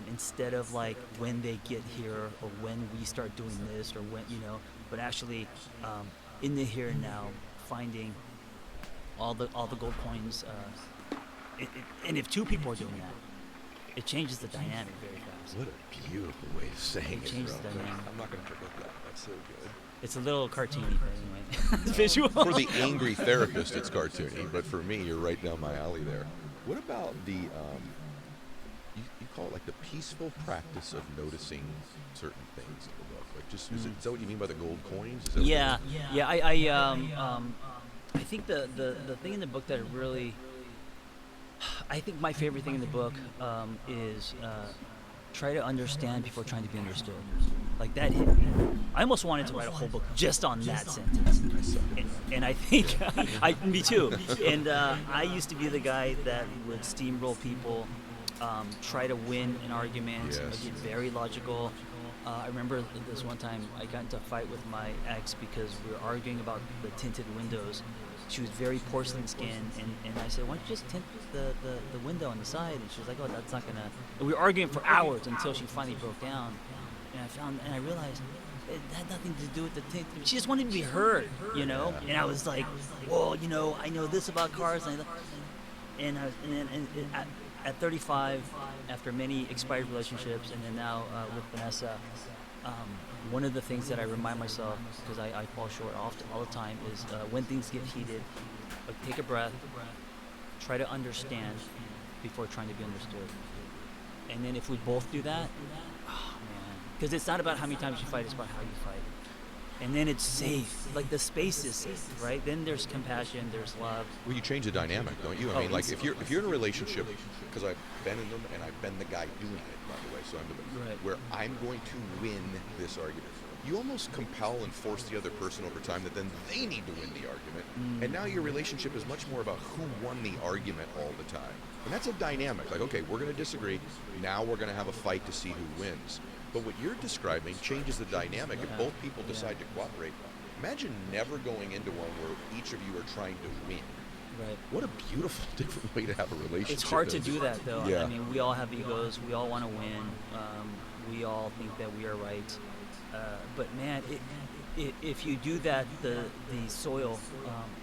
instead of like when they get here or when we start doing this or when, but actually in the here and now, finding all the gold coins and if two people are doing that, it changes the dynamic very fast. What a beautiful way of saying It it, changes bro. the dynamic. I'm not going to forget that. That's so good. It's a little cartoony, but anyway, it's visual. For the angry therapist, it's cartoony, but for me, you're right down my alley there. What about the, you call it like the peaceful practice of noticing certain things in the book? Like just, is that what you mean by the gold coins? Is that Yeah. I think the thing in the book that really, I think my favorite thing in the book is try to understand before trying to be understood. Like that hit me. I almost wanted to write a whole book just on that sentence. And I think, me too. And I used to be the guy that would steamroll people, try to win an argument, get very logical. I remember this one time I got into a fight with my ex because we were arguing about the tinted windows. She was very porcelain skin, and I said, why don't you just tint the window on the side? And she was like, oh, that's not gonna. And we were arguing for hours until she finally broke down. And I realized it had nothing to do with the tint. She just wanted to be heard, you know. And I was like, well, you know, I know this about cars, and at 35, after many expired relationships, and then now with Vanessa, one of the things that I remind myself, because I fall short often all the time, is when things get heated, like take a breath, try to understand before trying to be understood. And then if we both do that, oh man, because it's not about how many times you fight, it's about how you fight. And then it's safe, like the space is safe, right? Then there's compassion, there's love. Well, you change the dynamic, don't you? I mean, like if you're in a relationship, because I've been in them and I've been the guy doing it, by the way, so where I'm going to win this argument. You almost compel and force the other person over time that then they need to win the argument. And now your relationship is much more about who won the argument all the time. And that's a dynamic. Like, okay, we're going to disagree. Now we're going to have a fight to see who wins. But what you're describing changes the dynamic if both people decide to cooperate. Imagine never going into one where each of you are trying to win. Right. What a beautiful, different way to have a relationship. It's hard to do that, though. Yeah. I mean, we all have egos. We all want to win. We all think that we are right. But man, if you do that, the soil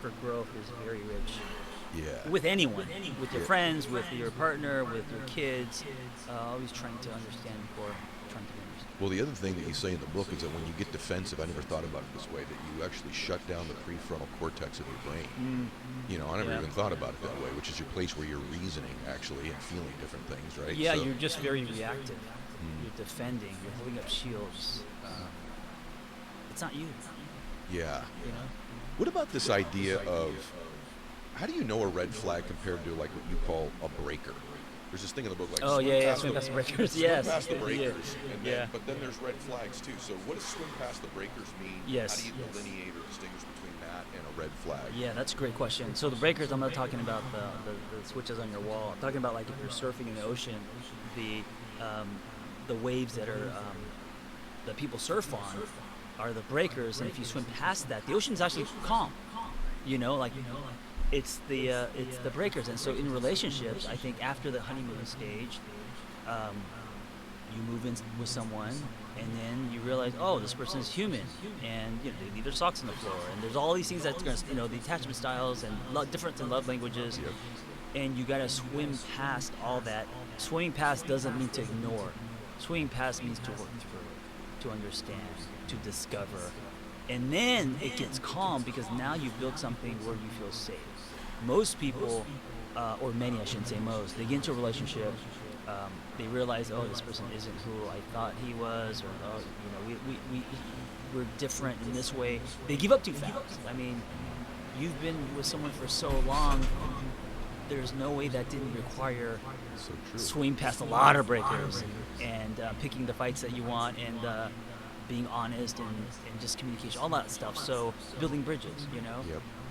for growth is very rich. Yeah. With anyone, with your friends, with your partner, with your kids, always trying to understand before trying to be understood. Well, the other thing that you say in the book is that when you get defensive, I never thought about it this way, that you actually shut down the prefrontal cortex of your brain. You know, I never even thought about it that way, which is your place where you're reasoning actually and feeling different things, right? Yeah, so, you're just very reactive. You're defending. You're holding up shields. It's not you. Yeah. You know? What about this idea of how do you know a red flag compared to like what you call a breaker? There's this thing in the book like swim past the breakers. Yes. Swim past the breakers. And then, Yeah. But then there's red flags too. So what does swim past the breakers mean? Yes. How do you delineate or distinguish between that and a red flag? Yeah, that's a great question. So the breakers, I'm not talking about the switches on your wall. I'm talking about like if you're surfing in the ocean, the waves that are that people surf on are the breakers, and if you swim past that, the ocean's actually calm. You know, like it's the breakers. And so in relationships, I think after the honeymoon stage, you move in with someone, and then you realize, oh, this person's human, and you know, they leave their socks on the floor, and there's all these things that's going to, you know, the attachment styles and difference in love languages, and you got to swim past all that. Swimming past doesn't mean to ignore. Swimming past means to work through, to understand, to discover. And then it gets calm because now you've built something where you feel safe. Most people, or many, I shouldn't say most, they get into a relationship, they realize, oh, this person isn't who I thought he was, or, oh, you know, we're different in this way. They give up too fast. I mean, you've been with someone for so long, there's no way that didn't require swim past a lot of breakers and picking the fights that you want and being honest and just communication, all that stuff. So building bridges, you know.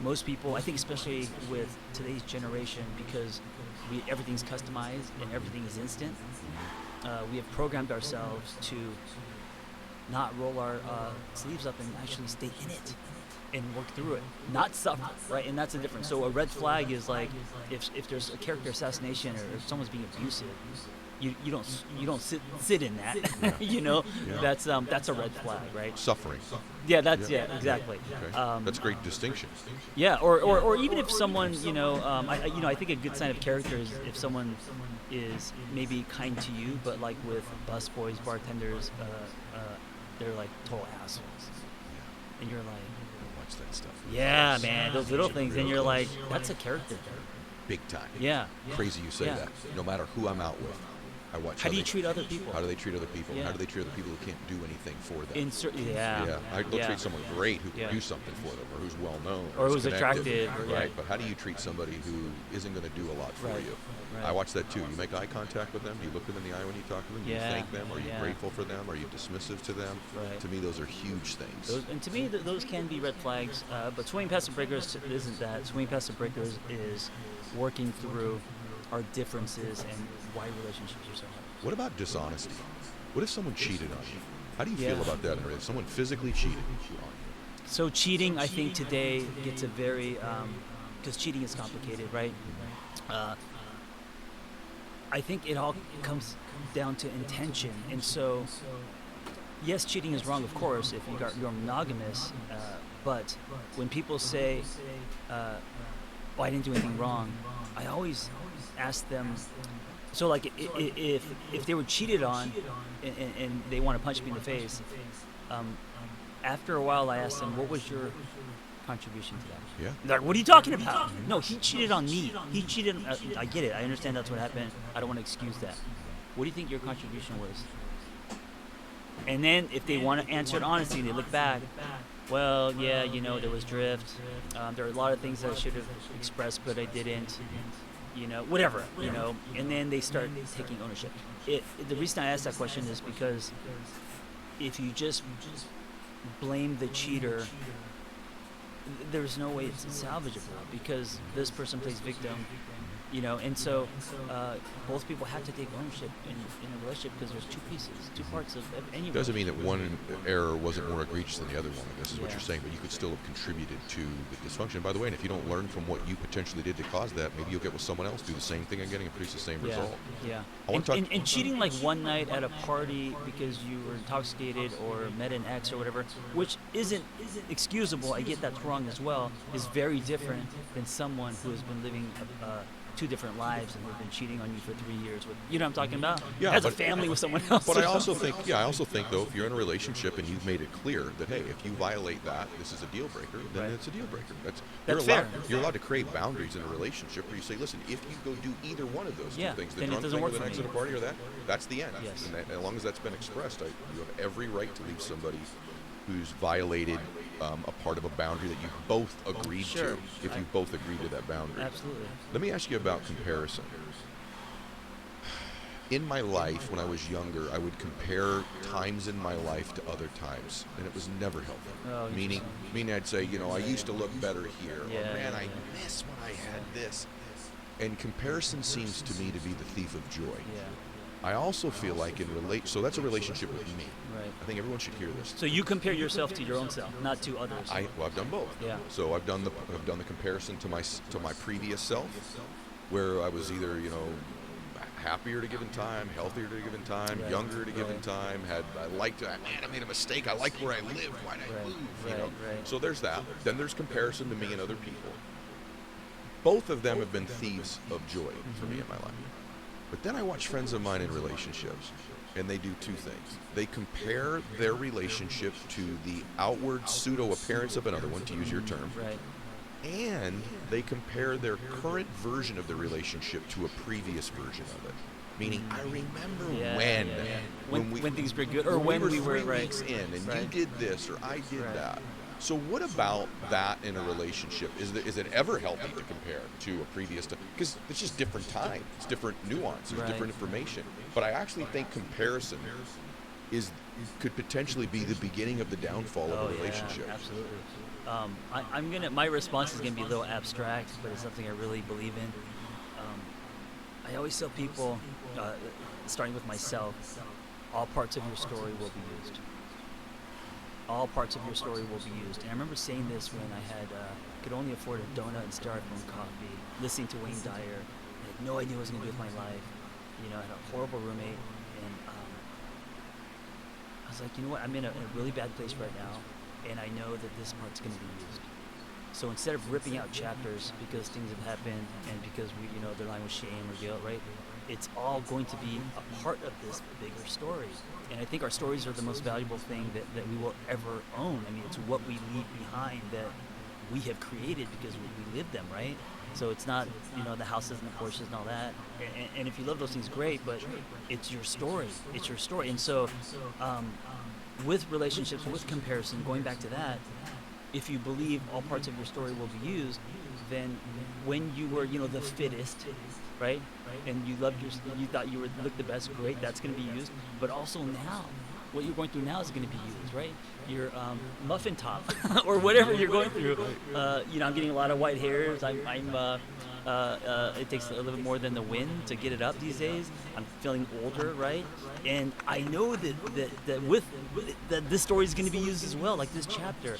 Most people, I think especially with today's generation, because everything's customized and everything is instant, we have programmed ourselves to not roll our sleeves up and actually stay in it and work through it, not suffer, right? And that's the difference. So a red flag is like if there's a character assassination or if someone's being abusive, you don't sit in that. You know, Yeah. that's a red flag, right? Suffering. Yeah, exactly. Okay. That's a great distinction. Yeah, or even if someone, I think a good sign of character is if someone is maybe kind to you, but like with busboys, bartenders, they're like total assholes, and you're like, Watch that stuff. yeah, man, those little things, and you're Real like, close. that's a character. Big time. Yeah. Crazy you say Yeah. that. No matter who I'm out with, I watch How do you they- treat other people? How do they treat other people? Yeah. How do they treat other people who can't do anything for them? They'll Yeah. treat someone great who can Yeah. do something for them, or who's well known, Or is who's connected. attractive, or- right? yeah. But how do you treat somebody who isn't going to do a lot for Right. you? Right. I watch that too. You make eye contact with them. Do you look them in the eye when you talk to them? Do Yeah. you thank them? Are you Yeah. grateful for them? Are you dismissive to them? Right. To me, those are huge things. And to me, those can be red flags. But swimming past the breakers isn't that. Swimming past the breakers is working through our differences and why relationships are so hard. What about dishonesty? What if someone cheated on you? How do you Yeah. feel about that? If someone physically cheated on you? So cheating, I think today gets a very, because cheating is complicated, right? I think it all comes down to intention, and so yes, cheating is wrong, of course, if you're monogamous. But when people say, "Well, I didn't do anything wrong," I always ask them. So, like, if they were cheated on, and they want to punch me in the face, after a while, I asked them, "What was your contribution to that?" Yeah. They're like, "What are you talking about?" No, he cheated on me. He cheated. I get it. I understand that's what happened. I don't want to excuse that. What do you think your contribution was? And then if they want to answer it honestly, they look back. Well, yeah, there was drift. There are a lot of things that I should have expressed, but I didn't. Whatever. And then they start taking ownership. The reason I ask that question is because if you just blame the cheater, there's no way it's salvageable because this person plays victim, and so both people have to take ownership in a relationship because there's two pieces, two parts of any Doesn't mean relationship. that one error wasn't more egregious than the other one, I guess is what Yeah. you're saying, but you could still have contributed to the dysfunction. By the way, and if you don't learn from what you potentially did to cause that, maybe you'll get with someone else, do the same thing and getting a pretty the same result. Yeah. I wanna talk- And cheating like one night at a party because you were intoxicated or met an ex or whatever, which isn't excusable, I get that's wrong as well, is very different than someone who has been living two different lives and have been cheating on you for 3 years with, what I'm talking about? Yeah, Has a but- family with someone else. But or I also something. think though, if you're in a relationship and you've made it clear that hey, if you violate that, this is a deal breaker, then Right. it's a deal breaker. That's You're allowed to create boundaries in a relationship where you say, listen, if you go do either one of those Yeah, two things, the then it drunk doesn't thing work or the for next me. at a party or that's the end. Yes. And as long as that's been expressed, you have every right to leave somebody who's violated a part of a boundary that you both agreed Sure. to, if you both agreed to that boundary. Absolutely. Let me ask you about comparison. In my life, when I was younger, I would compare times in my life to other times, and it was never healthy. Oh, meaning I'd say, I used to look better here. Yeah, Or, man, yeah. I miss when I had this. And comparison seems to me to be the thief of joy. Yeah. I also feel like so that's a relationship with me. Right. I think everyone should hear this. So you compare yourself to your own self, not to others. I've done both. Yeah. So I've done the comparison to my previous self, where I was either happier at a given time, healthier at a given time, Right. younger at a given Right. time. I made a mistake. I like where I live. Why'd I Right. move? Right. So there's that. Then there's comparison to me and other people. Both of them have been thieves of joy for me in my life. But then I watch friends of mine in relationships, and they do two things. They compare their relationship to the outward pseudo appearance of another one, to use your term, Right. and they compare their current version of the relationship to a previous version of it. Meaning, I remember when things were good, or when we were 3 right. weeks in, and Right. you did this, or I did Right. that. So what about that in a relationship? Is it ever healthy to compare to a previous time? Because it's just different time. It's different nuance. There's Right. different information. But I actually think comparison could potentially be the beginning of the downfall of a relationship. Yeah, absolutely. My response is gonna be a little abstract, but it's something I really believe in. I always tell people, starting with myself, all parts of your story will be used. All parts of your story will be used. And I remember saying this when I could only afford a donut and styrofoam coffee, listening to Wayne Dyer. I had no idea what I was gonna do with my life. You know, I had a horrible roommate, and I was like, you know what? I'm in a really bad place right now, and I know that this part's going to be used. So instead of ripping out chapters because things have happened and because we, you know, they're lying with shame or guilt, right? It's all going to be a part of this bigger story. And I think our stories are the most valuable thing that we will ever own. I mean, it's what we leave behind that we have created because we live them, right? So it's not, you know, the houses and the Porsches and all that. And if you love those things, great, but it's your story. It's your story. And so with relationships, with comparison, going back to that, if you believe all parts of your story will be used, then when you were, you know, the fittest, right? And you loved you thought you looked the best, great, that's going to be used. But also now, what you're going through now is going to be used, right? Your muffin top or whatever you're going through. You know, I'm getting a lot of white hairs. It takes a little bit more than the wind to get it up these days. I'm feeling older, right? And I know that this story is going to be used as well, like this chapter.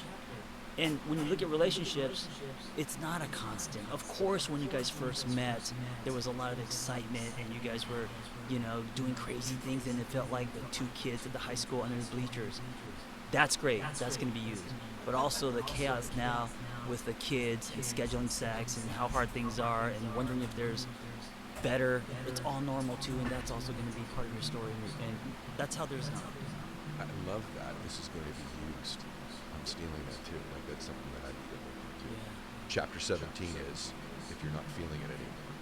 And when you look at relationships, it's not a constant. Of course, when you guys first met, there was a lot of excitement, and you guys were, you know, doing crazy things, and it felt like the two kids at the high school under the bleachers. That's great. That's going to be used. But also the chaos now with the kids and scheduling sex and how hard things are and wondering if there's better. It's all normal too, and that's also going to be part of your story. And that's how there's not. I love that. This is going to be used. I'm stealing that too. Like that's something that I need to look into. Yeah. Chapter 17 is if you're not feeling it anymore.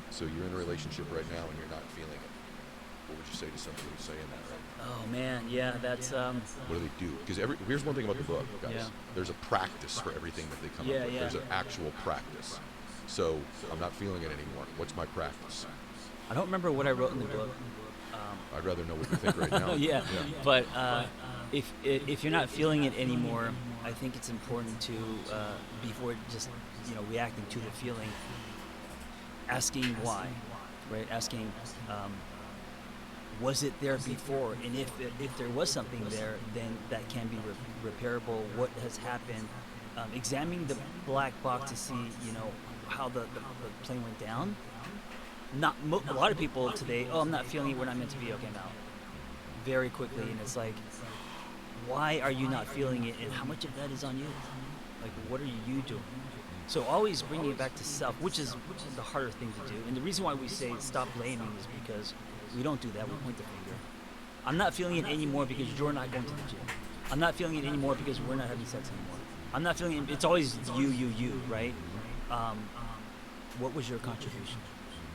So you're in a relationship right now and you're not feeling it. What would you say to somebody who's saying that right now? Oh man, yeah, that's What do they do? Because here's one thing about the book, guys. Yeah. There's a practice for everything that they come Yeah, up with. yeah. There's an actual practice. So I'm not feeling it anymore. What's my practice? I don't remember what I wrote in the book. I'd rather know what you think right now. Yeah. But if you're not feeling it anymore, I think it's important to before just, you know, reacting to the feeling, asking why, right? Asking, was it there before? And if there was something there, then that can be repairable. What has happened? Examining the black box to see, you know, how the plane went down. A lot of people today, oh, I'm not feeling it when I'm meant to be. Okay, now. Very quickly, and it's like, why are you not feeling it, and how much of that is on you? Like, what are you doing? So always bringing it back to self, which is the harder thing to do. And the reason why we say stop blaming is because we don't do that. We point the finger. I'm not feeling it anymore because you're not going to the gym. I'm not feeling it anymore because we're not having sex anymore. I'm not feeling it. It's always you, right? What was your contribution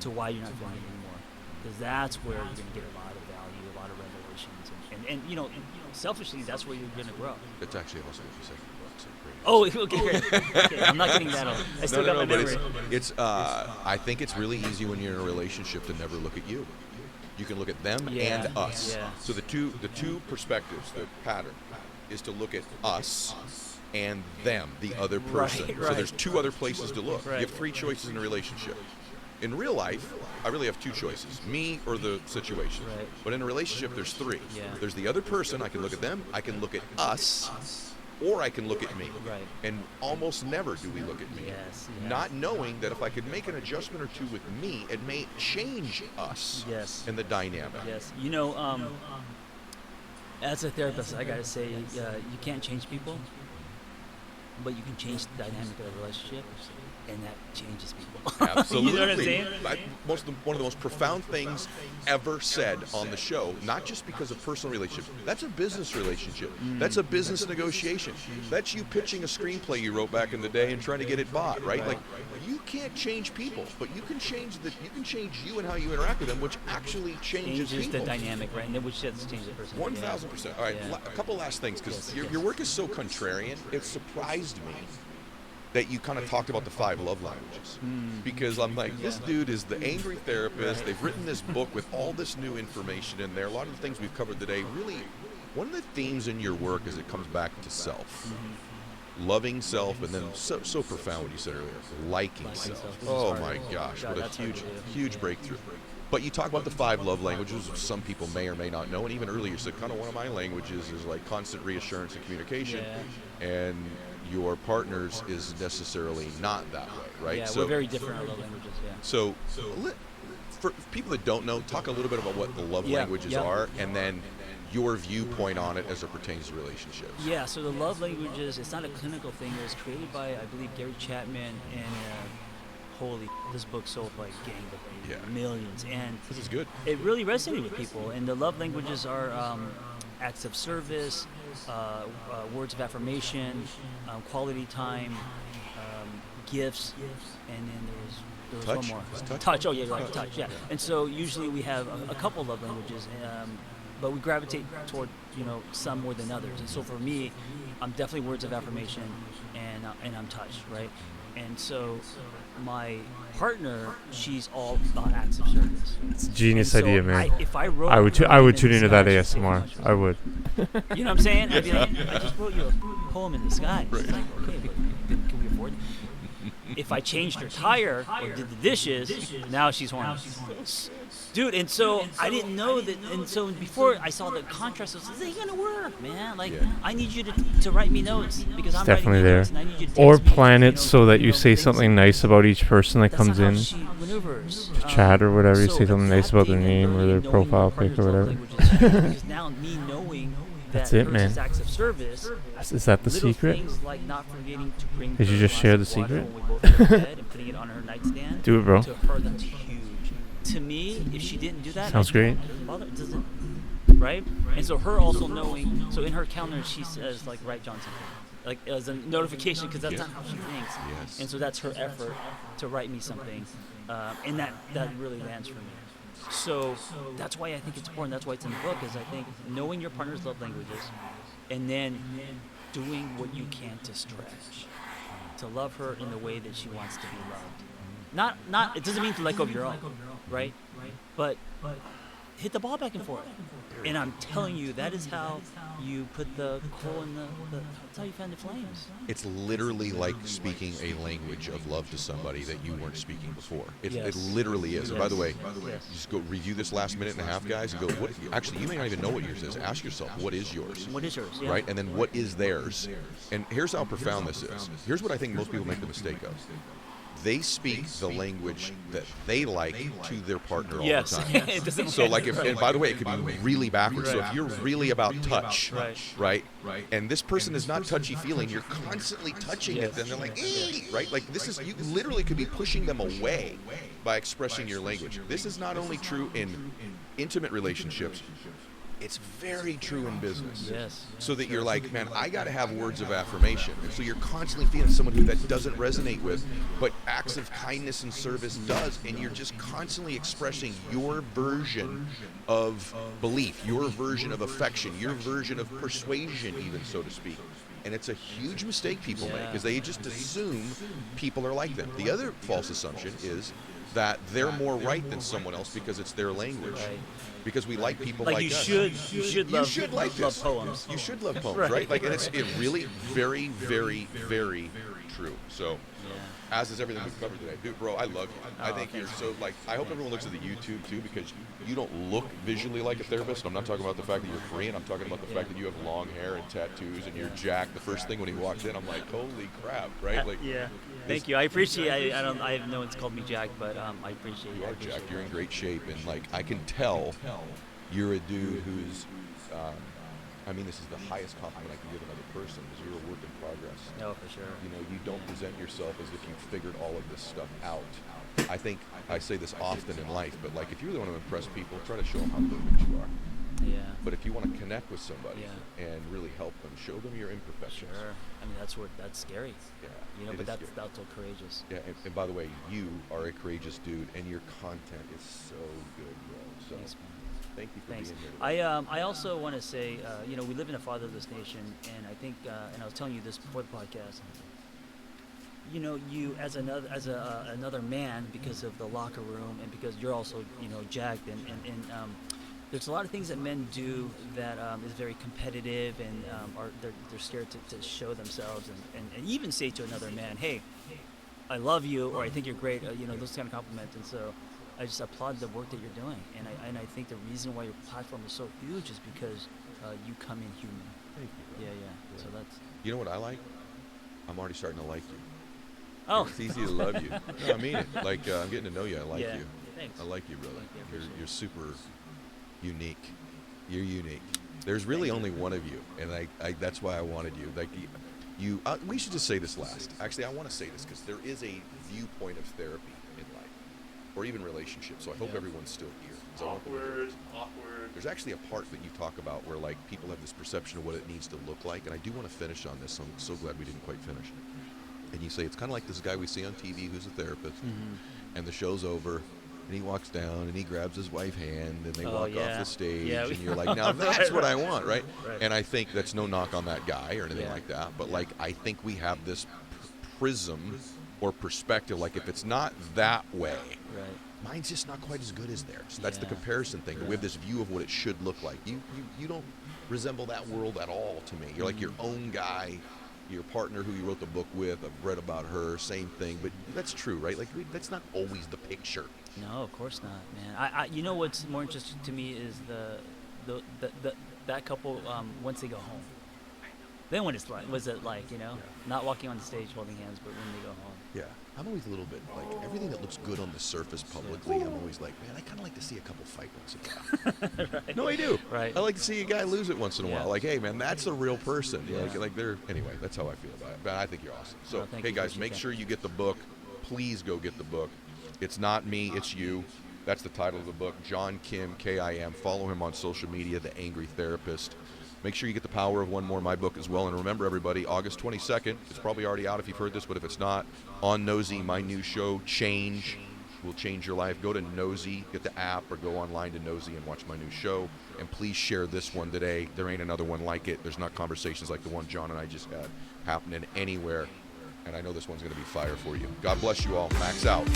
to why you're not feeling it anymore? Because that's where you're going to get a lot of value, a lot of revelations, and you know, selfishly, that's where you're going to grow. That's actually also what you said. So great. Oh, okay, great. Okay, I'm not getting that on. I still got my memory. It's I think it's really easy when you're in a relationship to never look at you. You can look at them and us. Yeah. So the two perspectives, the pattern, is to look at us and them, the other person. Right. So there's two other places to look. Right. You have three choices in a relationship. In real life, I really have two choices, me or the situation. Right. But in a relationship, there's three. Yeah. There's the other person, I can look at them, I can look at us, or I can look at me. Right. And almost never do we look at me. Yes. Not knowing that if I could make an adjustment or two with me, it may change us Yes. and the dynamic. Yes. You know, as a therapist, I gotta say, you can't change people, but you can change the dynamic of the relationship, and that changes people. Absolutely. You know what I'm saying? One of the most profound things ever said on the show, not just because of personal relationships. That's a business relationship. That's a business negotiation. That's you pitching a screenplay you wrote back in the day and trying to get it bought, right? Like, you can't change people, but you can change you and how you interact with them, which actually changes people. the dynamic, right? And which does change the person. 1,000%. All right, Yeah. a couple last things, because Yes. your work is so contrarian. It surprised me that you kind of talked about the 5 love languages, because I'm like, this dude is the angry therapist. They've written this book with all this new information in there. A lot of the things we've covered today, really, one of the themes in your work is it comes back to self. Loving self, and then so profound what you said earlier, liking self. self. Oh my gosh, God, what a that's hard to huge breakthrough. But you talk about the 5 love languages, which some people may or may not know, and even earlier you said kind of one of my languages is like constant reassurance and communication, and your partner's is necessarily not that way, right? Yeah, So we're very different in our love languages. Yeah. so for people that don't know, talk a little bit about what the love languages are, and then your viewpoint on it as it pertains to relationships. Yeah, so the love languages, it's not a clinical thing. It was created by, I believe, Gary Chapman, and holy, this book sold like millions. And This is good. it really resonated with people. And the love languages are acts of service, words of affirmation, quality time, gifts, and then there was Touch? one more. Is touch? Touch. Oh yeah, right. Touch. Yeah. And so usually we have a couple love languages, but we gravitate toward some more than others. And so for me, I'm definitely words of affirmation, and I'm touch, right? And so my partner, she's all about acts of service. It's a genius And so idea, man. if I wrote I would her I would in tune the into that sky, she'd say, ASMR. "Much I would. You know what I'm saying? I'd be like, I just wrote you a poem in the sky. It's like, okay, can we afford it? If I changed her tire or did the dishes, now she's horny. Dude, and so I didn't know that, and so before I saw the contrast, I was like, this ain't gonna work, man. Like, I need you to write me notes because I'm Definitely writing there. notes, and I need you to Or text me, plan it so that you say things something nice about each person that that's comes not in. how she maneuvers. Chat or whatever, you So say something nice about their adapting and name or their really knowing profile your pic or partner's love whatever. language is huge, because now me knowing That's that it, hers man. is acts of service, Is that the little secret? things like not forgetting to bring Did you her just glass share of the water secret? when we both go to bed and putting it on her nightstand. Do it, bro. To her, that's huge. To me, if she didn't do that, Sounds great. It doesn't bother. It doesn't, right? And so her also knowing. So in her calendar, she says like, write John something, like as a notification, because that's not how she thinks. Yes. And so that's her effort to write me something, and that really lands for me. So that's why I think it's important. That's why it's in the book. Is I think knowing your partner's love languages, and then doing what you can to stretch, to love her in the way that she wants to be loved. Not. It doesn't mean to let go of your own, right? But hit the ball back and forth. And I'm telling you, that is how you put the coal in the that's how you fan the flames. It's literally like speaking a language of love to somebody that you weren't speaking before. It Yes. literally is. And by the way, Yes. just go review this last minute and a half, guys, and go, what? Actually, you may not even know what yours is. Ask yourself, what is yours? What is yours? Yeah. Right? And then what is theirs? And here's how profound this is. Here's what I think most people make the mistake of. They speak the language that they like to their partner all Yes. the time. It doesn't So like matter. and by the way, it could be really backwards. So if you're really about touch, right? And this person is not touchy feeling, you're constantly touching it, then they're like, right? Like this is, you literally could be pushing them away by expressing your language. This is not only true in intimate relationships, it's very true in business. Yes. So that you're like, man, I got to have words of affirmation. And so you're constantly feeling someone who that doesn't resonate with, but acts of kindness and service does. And you're just constantly expressing your version of belief, your version of affection, your version of persuasion, even so to speak. And it's a huge mistake people make, because they just assume people are like them. The other false assumption is that they're more right than someone else because it's their language. Right. Because we like people Like like you us. should love like love this. poems. You should love poems, Right. right? Like, and it's really very, very, very true. So, as is everything we've covered today, dude, bro, I love you. I think you're so like. I hope everyone looks at the YouTube too, because you don't look visually like a therapist. And I'm not talking about the fact that you're Korean. I'm talking about the fact that you have long hair and tattoos and you're jacked. The first thing when he walked in, I'm like, holy crap, right? Like, Yeah. Thank you. I appreciate. I have no one's called me Jack, but I appreciate. you I are appreciate jacked. You're in that. great shape, and like I can tell, you're a dude who's. I mean, this is the highest compliment I can give another person, is you're a work in progress. No, for sure. You know, you don't present yourself as if you've figured all of this stuff out. I think I say this often in life, but like if you really want to impress people, try to show them how perfect you are. Yeah. But if you want to connect with somebody Yeah. and really help them, show them your imperfections. Sure. I mean, that's scary. Yeah. You know, it but is that's scary. so courageous. Yeah, and by the way, you are a courageous dude, and your content is so good, bro. So Thanks, man. thank you for Thanks. being here today. I also want to say, you know, we live in a fatherless nation, and I think, and I was telling you this before the podcast. You know, you as another man, because of the locker room, and because you're also, you know, jacked, and there's a lot of things that men do that is very competitive, and they're scared to show themselves, and even say to another man, hey, I love you, or I think you're great, you know, those kind of compliments. And so I just applaud the work that you're doing, and I think the reason why your platform is so huge is because you come in human. Thank you. Yeah. So that's. You know what I like? I'm already starting to like you. Oh. It's easy to love you. No, I mean it. Like, I'm getting to know you. I like Yeah. you. Thanks. I like you, brother. Yeah, You're super unique. You're unique. There's really only one of you, and I that's why I wanted you. Like you, we should just say this last. Actually, I want to say this because there is a viewpoint of therapy in life, or even relationships. So I hope everyone's still here. Awkward. There's actually a part that you talk about where like people have this perception of what it needs to look like, and I do want to finish on this. So I'm so glad we didn't quite finish. And you say it's kind of like this guy we see on TV who's a therapist, and the show's over, and he walks down and he grabs his wife's hand and they walk off the stage, and you're like, now that's what I want, right? And I think that's no knock on that guy or anything like that, but like I think we have this prism or perspective, like if it's not that way, mine's just not quite as good as theirs. That's the comparison thing. We have this view of what it should look like. You don't resemble that world at all to me. You're like your own guy. Your partner who you wrote the book with, I've read about her, same thing, but that's true, right? Like that's not always the picture. No, of course not, man. I you know what's more interesting to me is that couple once they go home. Then what it's like, was it like, not walking on the stage holding hands, but when they go home. Yeah, I'm always a little bit like everything that looks good on the surface publicly. I'm always like, man, I kind of like to see a couple fight once in a while. No, I do. Right. I like to see a guy lose it once in a while. Like, hey, man, that's a real person. Like they're anyway. That's how I feel about it. But I think you're awesome. So, hey guys, make sure you get the book. Please go get the book. It's not me, it's you. That's the title of the book. John Kim, Kim. Follow him on social media, The Angry Therapist. Make sure you get The Power of One More, my book as well. And remember, everybody, August 22nd, it's probably already out if you've heard this, but if it's not, on Nosy, my new show, Change, will change your life. Go to Nosy, get the app, or go online to Nosy and watch my new show. And please share this one today. There ain't another one like it. There's not conversations like the one John and I just had happening anywhere. And I know this one's going to be fire for you. God bless you all. Max out.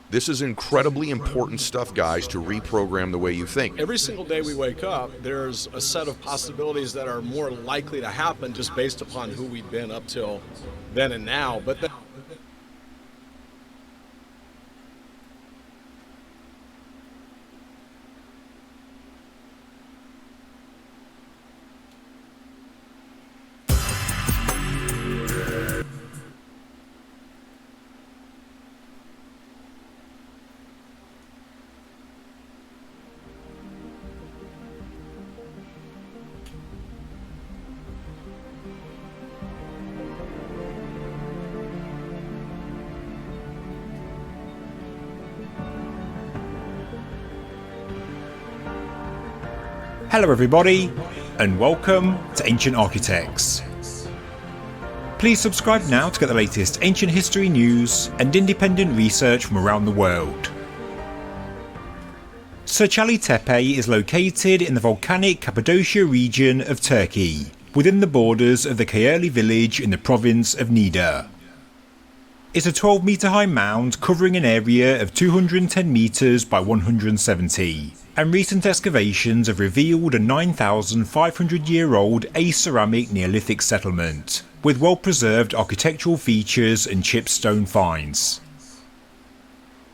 This is incredibly important stuff, guys, to reprogram the way you think. Every single day we wake up, there's a set of possibilities that are more likely to happen just based upon who we've been up till then and now. But Hello everybody, and welcome to Ancient Architects. Please subscribe now to get the latest ancient history news and independent research from around the world. Çaçali Tepe is located in the volcanic Cappadocia region of Turkey, within the borders of the Kayalı village in the province of Niğde. It's a 12-metre high mound covering an area of 210 metres by 170, and recent excavations have revealed a 9,500-year-old aceramic Neolithic settlement, with well-preserved architectural features and chipped stone finds.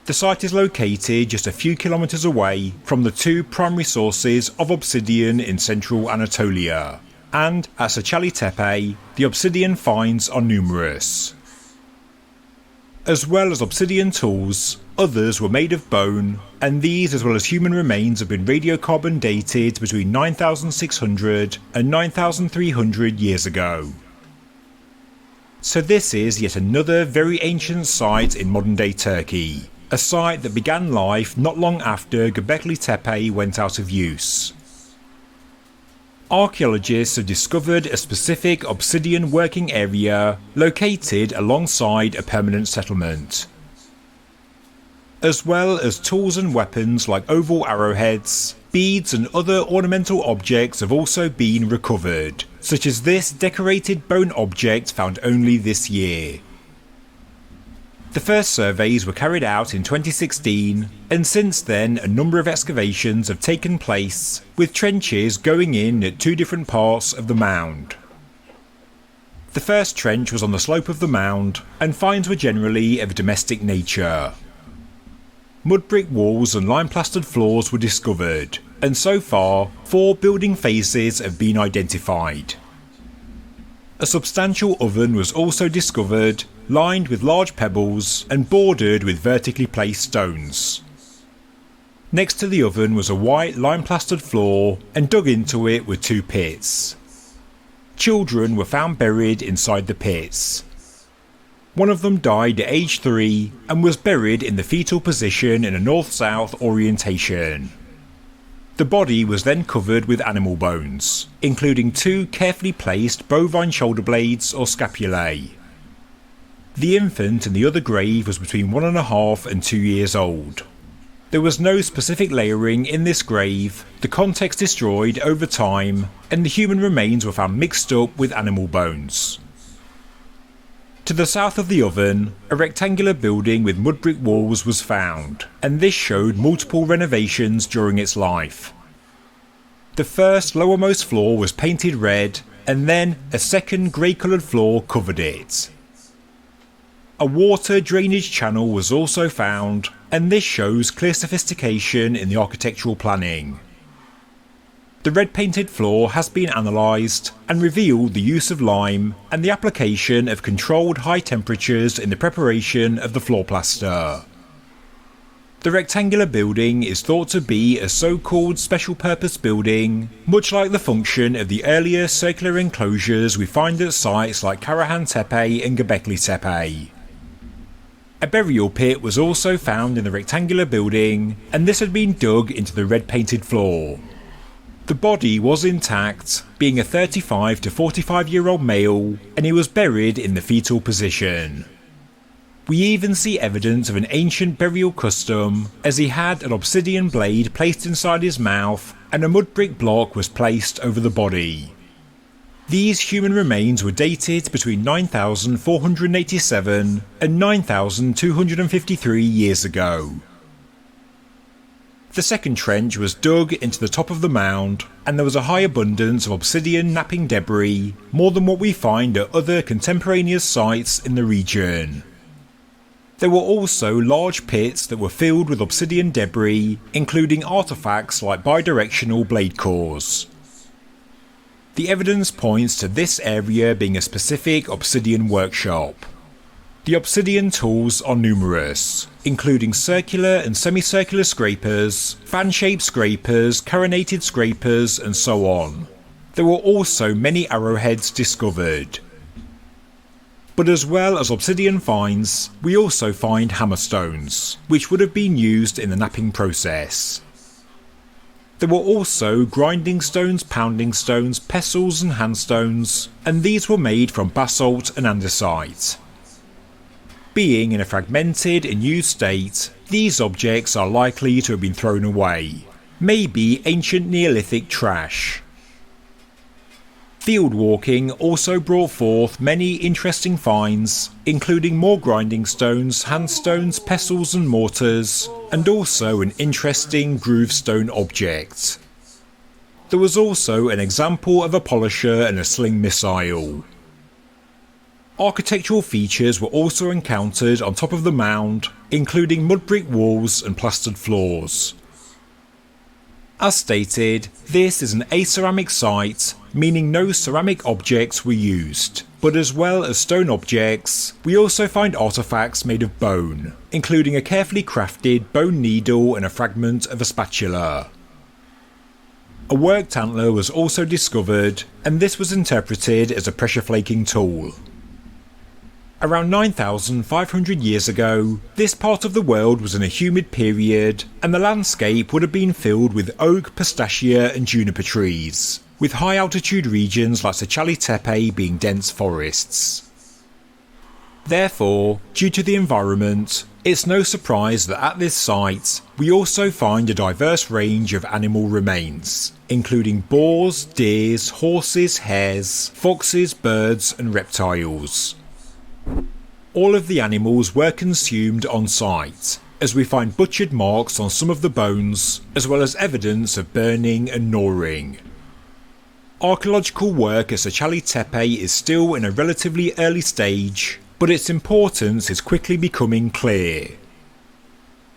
The site is located just a few kilometres away from the two primary sources of obsidian in central Anatolia, and at Çaçali Tepe, the obsidian finds are numerous. As well as obsidian tools, others were made of bone, and these as well as human remains have been radiocarbon dated between 9,600 and 9,300 years ago. So this is yet another very ancient site in modern day Turkey, a site that began life not long after Göbekli Tepe went out of use. Archaeologists have discovered a specific obsidian working area located alongside a permanent settlement, as well as tools and weapons like oval arrowheads. Beads and other ornamental objects have also been recovered, such as this decorated bone object found only this year. The first surveys were carried out in 2016, and since then a number of excavations have taken place, with trenches going in at 2 different parts of the mound. The first trench was on the slope of the mound, and finds were generally of a domestic nature. Mud brick walls and lime plastered floors were discovered, and so far 4 building faces have been identified. A substantial oven was also discovered, lined with large pebbles and bordered with vertically placed stones. Next to the oven was a white lime plastered floor, and dug into it were 2 pits. Children were found buried inside the pits. One of them died at age 3 and was buried in the fetal position in a north-south orientation. The body was then covered with animal bones, including 2 carefully placed bovine shoulder blades or scapulae. The infant in the other grave was between 1.5 and 2 years old. There was no specific layering in this grave, the context destroyed over time, and the human remains were found mixed up with animal bones. To the south of the oven, a rectangular building with mud brick walls was found, and this showed multiple renovations during its life. The first lowermost floor was painted red, and then a second grey coloured floor covered it. A water drainage channel was also found, and this shows clear sophistication in the architectural planning. The red painted floor has been analysed and revealed the use of lime and the application of controlled high temperatures in the preparation of the floor plaster. The rectangular building is thought to be a so-called special purpose building, much like the function of the earlier circular enclosures we find at sites like Karahan Tepe and Göbekli Tepe. A burial pit was also found in the rectangular building, and this had been dug into the red painted floor. The body was intact, being a 35 to 45-year-old male, and he was buried in the fetal position. We even see evidence of an ancient burial custom, as he had an obsidian blade placed inside his mouth and a mud brick block was placed over the body. These human remains were dated between 9,487 and 9,253 years ago. The second trench was dug into the top of the mound, and there was a high abundance of obsidian napping debris, more than what we find at other contemporaneous sites in the region. There were also large pits that were filled with obsidian debris, including artefacts like bidirectional blade cores. The evidence points to this area being a specific obsidian workshop. The obsidian tools are numerous, including circular and semicircular scrapers, fan-shaped scrapers, carinated scrapers, and so on. There were also many arrowheads discovered. But as well as obsidian finds, we also find hammerstones, which would have been used in the knapping process. There were also grinding stones, pounding stones, pestles and handstones, and these were made from basalt and andesite. Being in a fragmented and used state, these objects are likely to have been thrown away, maybe ancient Neolithic trash. Field walking also brought forth many interesting finds, including more grinding stones, handstones, pestles and mortars, and also an interesting groove stone object. There was also an example of a polisher and a sling missile. Architectural features were also encountered on top of the mound, including mud brick walls and plastered floors. As stated, this is an aceramic site, meaning no ceramic objects were used, but as well as stone objects, we also find artefacts made of bone, including a carefully crafted bone needle and a fragment of a spatula. A worked antler was also discovered, and this was interpreted as a pressure flaking tool. Around 9,500 years ago, this part of the world was in a humid period, and the landscape would have been filled with oak, pistachia and juniper trees, with high altitude regions like Sechali Tepe being dense forests. Therefore, due to the environment, it's no surprise that at this site, we also find a diverse range of animal remains, including boars, deers, horses, hares, foxes, birds and reptiles. all of the animals were consumed on site, as we find butchered marks on some of the bones, as well as evidence of burning and gnawing. Archaeological work at Sachali Tepe is still in a relatively early stage, but its importance is quickly becoming clear.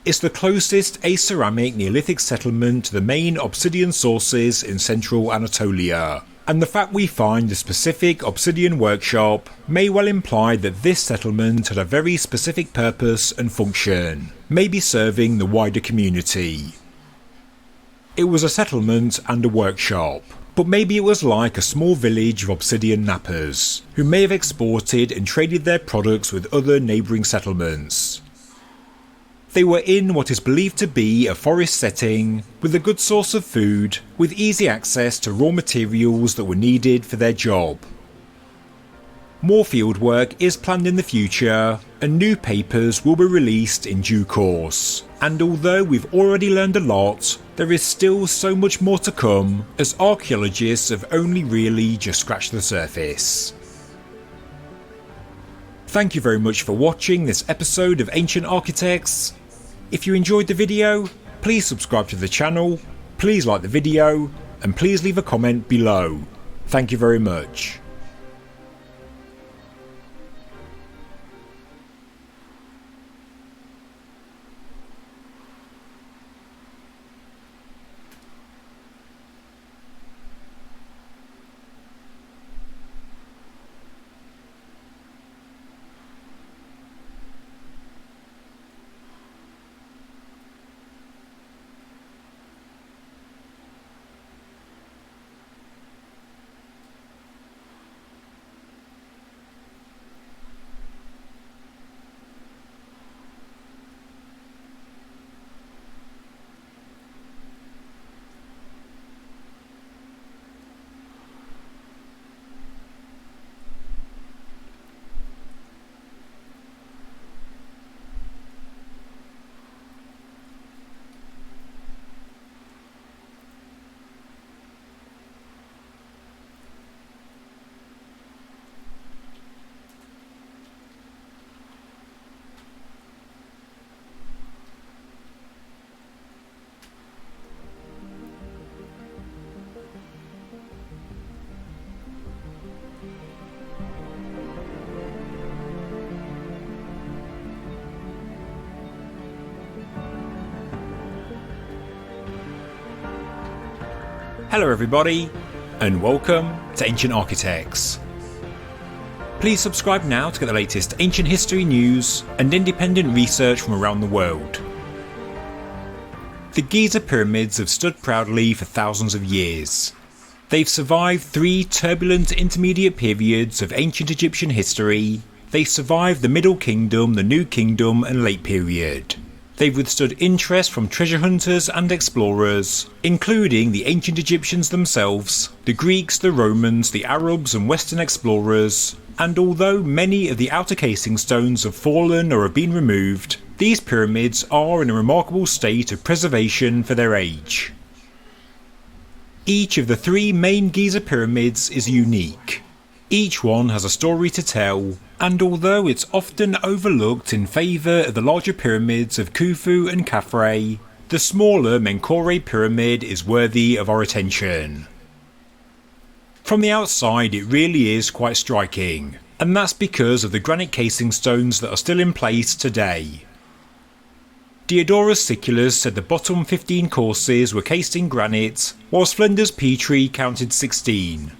It's the closest aceramic Neolithic settlement to the main obsidian sources in central Anatolia, and the fact we find a specific obsidian workshop may well imply that this settlement had a very specific purpose and function, maybe serving the wider community. It was a settlement and a workshop, but maybe it was like a small village of obsidian knappers, who may have exported and traded their products with other neighbouring settlements. They were in what is believed to be a forest setting, with a good source of food, with easy access to raw materials that were needed for their job. More fieldwork is planned in the future, and new papers will be released in due course. And although we've already learned a lot, there is still so much more to come, as archaeologists have only really just scratched the surface. Thank you very much for watching this episode of Ancient Architects. If you enjoyed the video, please subscribe to the channel, please like the video, and please leave a comment below. Thank you very much. Hello everybody, and welcome to Ancient Architects. Please subscribe now to get the latest ancient history news and independent research from around the world. The Giza pyramids have stood proudly for thousands of years. They've survived 3 turbulent intermediate periods of ancient Egyptian history. They survived the Middle Kingdom, the New Kingdom and Late Period. They've withstood interest from treasure hunters and explorers, including the ancient Egyptians themselves, the Greeks, the Romans, the Arabs and Western explorers, and although many of the outer casing stones have fallen or have been removed, these pyramids are in a remarkable state of preservation for their age. Each of the 3 main Giza pyramids is unique. Each one has a story to tell, and although it's often overlooked in favour of the larger pyramids of Khufu and Khafre, the smaller Menkaure pyramid is worthy of our attention. From the outside it really is quite striking, and that's because of the granite casing stones that are still in place today. Diodorus Siculus said the bottom 15 courses were cased in granite, whilst Flinders Petrie counted 16.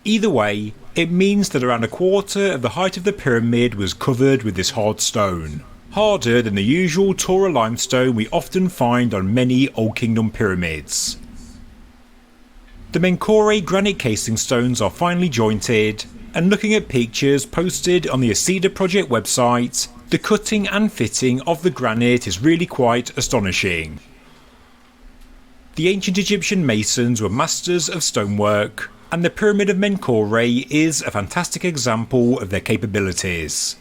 Either way, it means that around a quarter of the height of the pyramid was covered with this hard stone, harder than the usual Tora limestone we often find on many Old Kingdom pyramids. The Menkaure granite casing stones are finely jointed, and looking at pictures posted on the Asida project website, the cutting and fitting of the granite is really quite astonishing. The ancient Egyptian masons were masters of stonework, and the Pyramid of Menkaure is a fantastic example of their capabilities.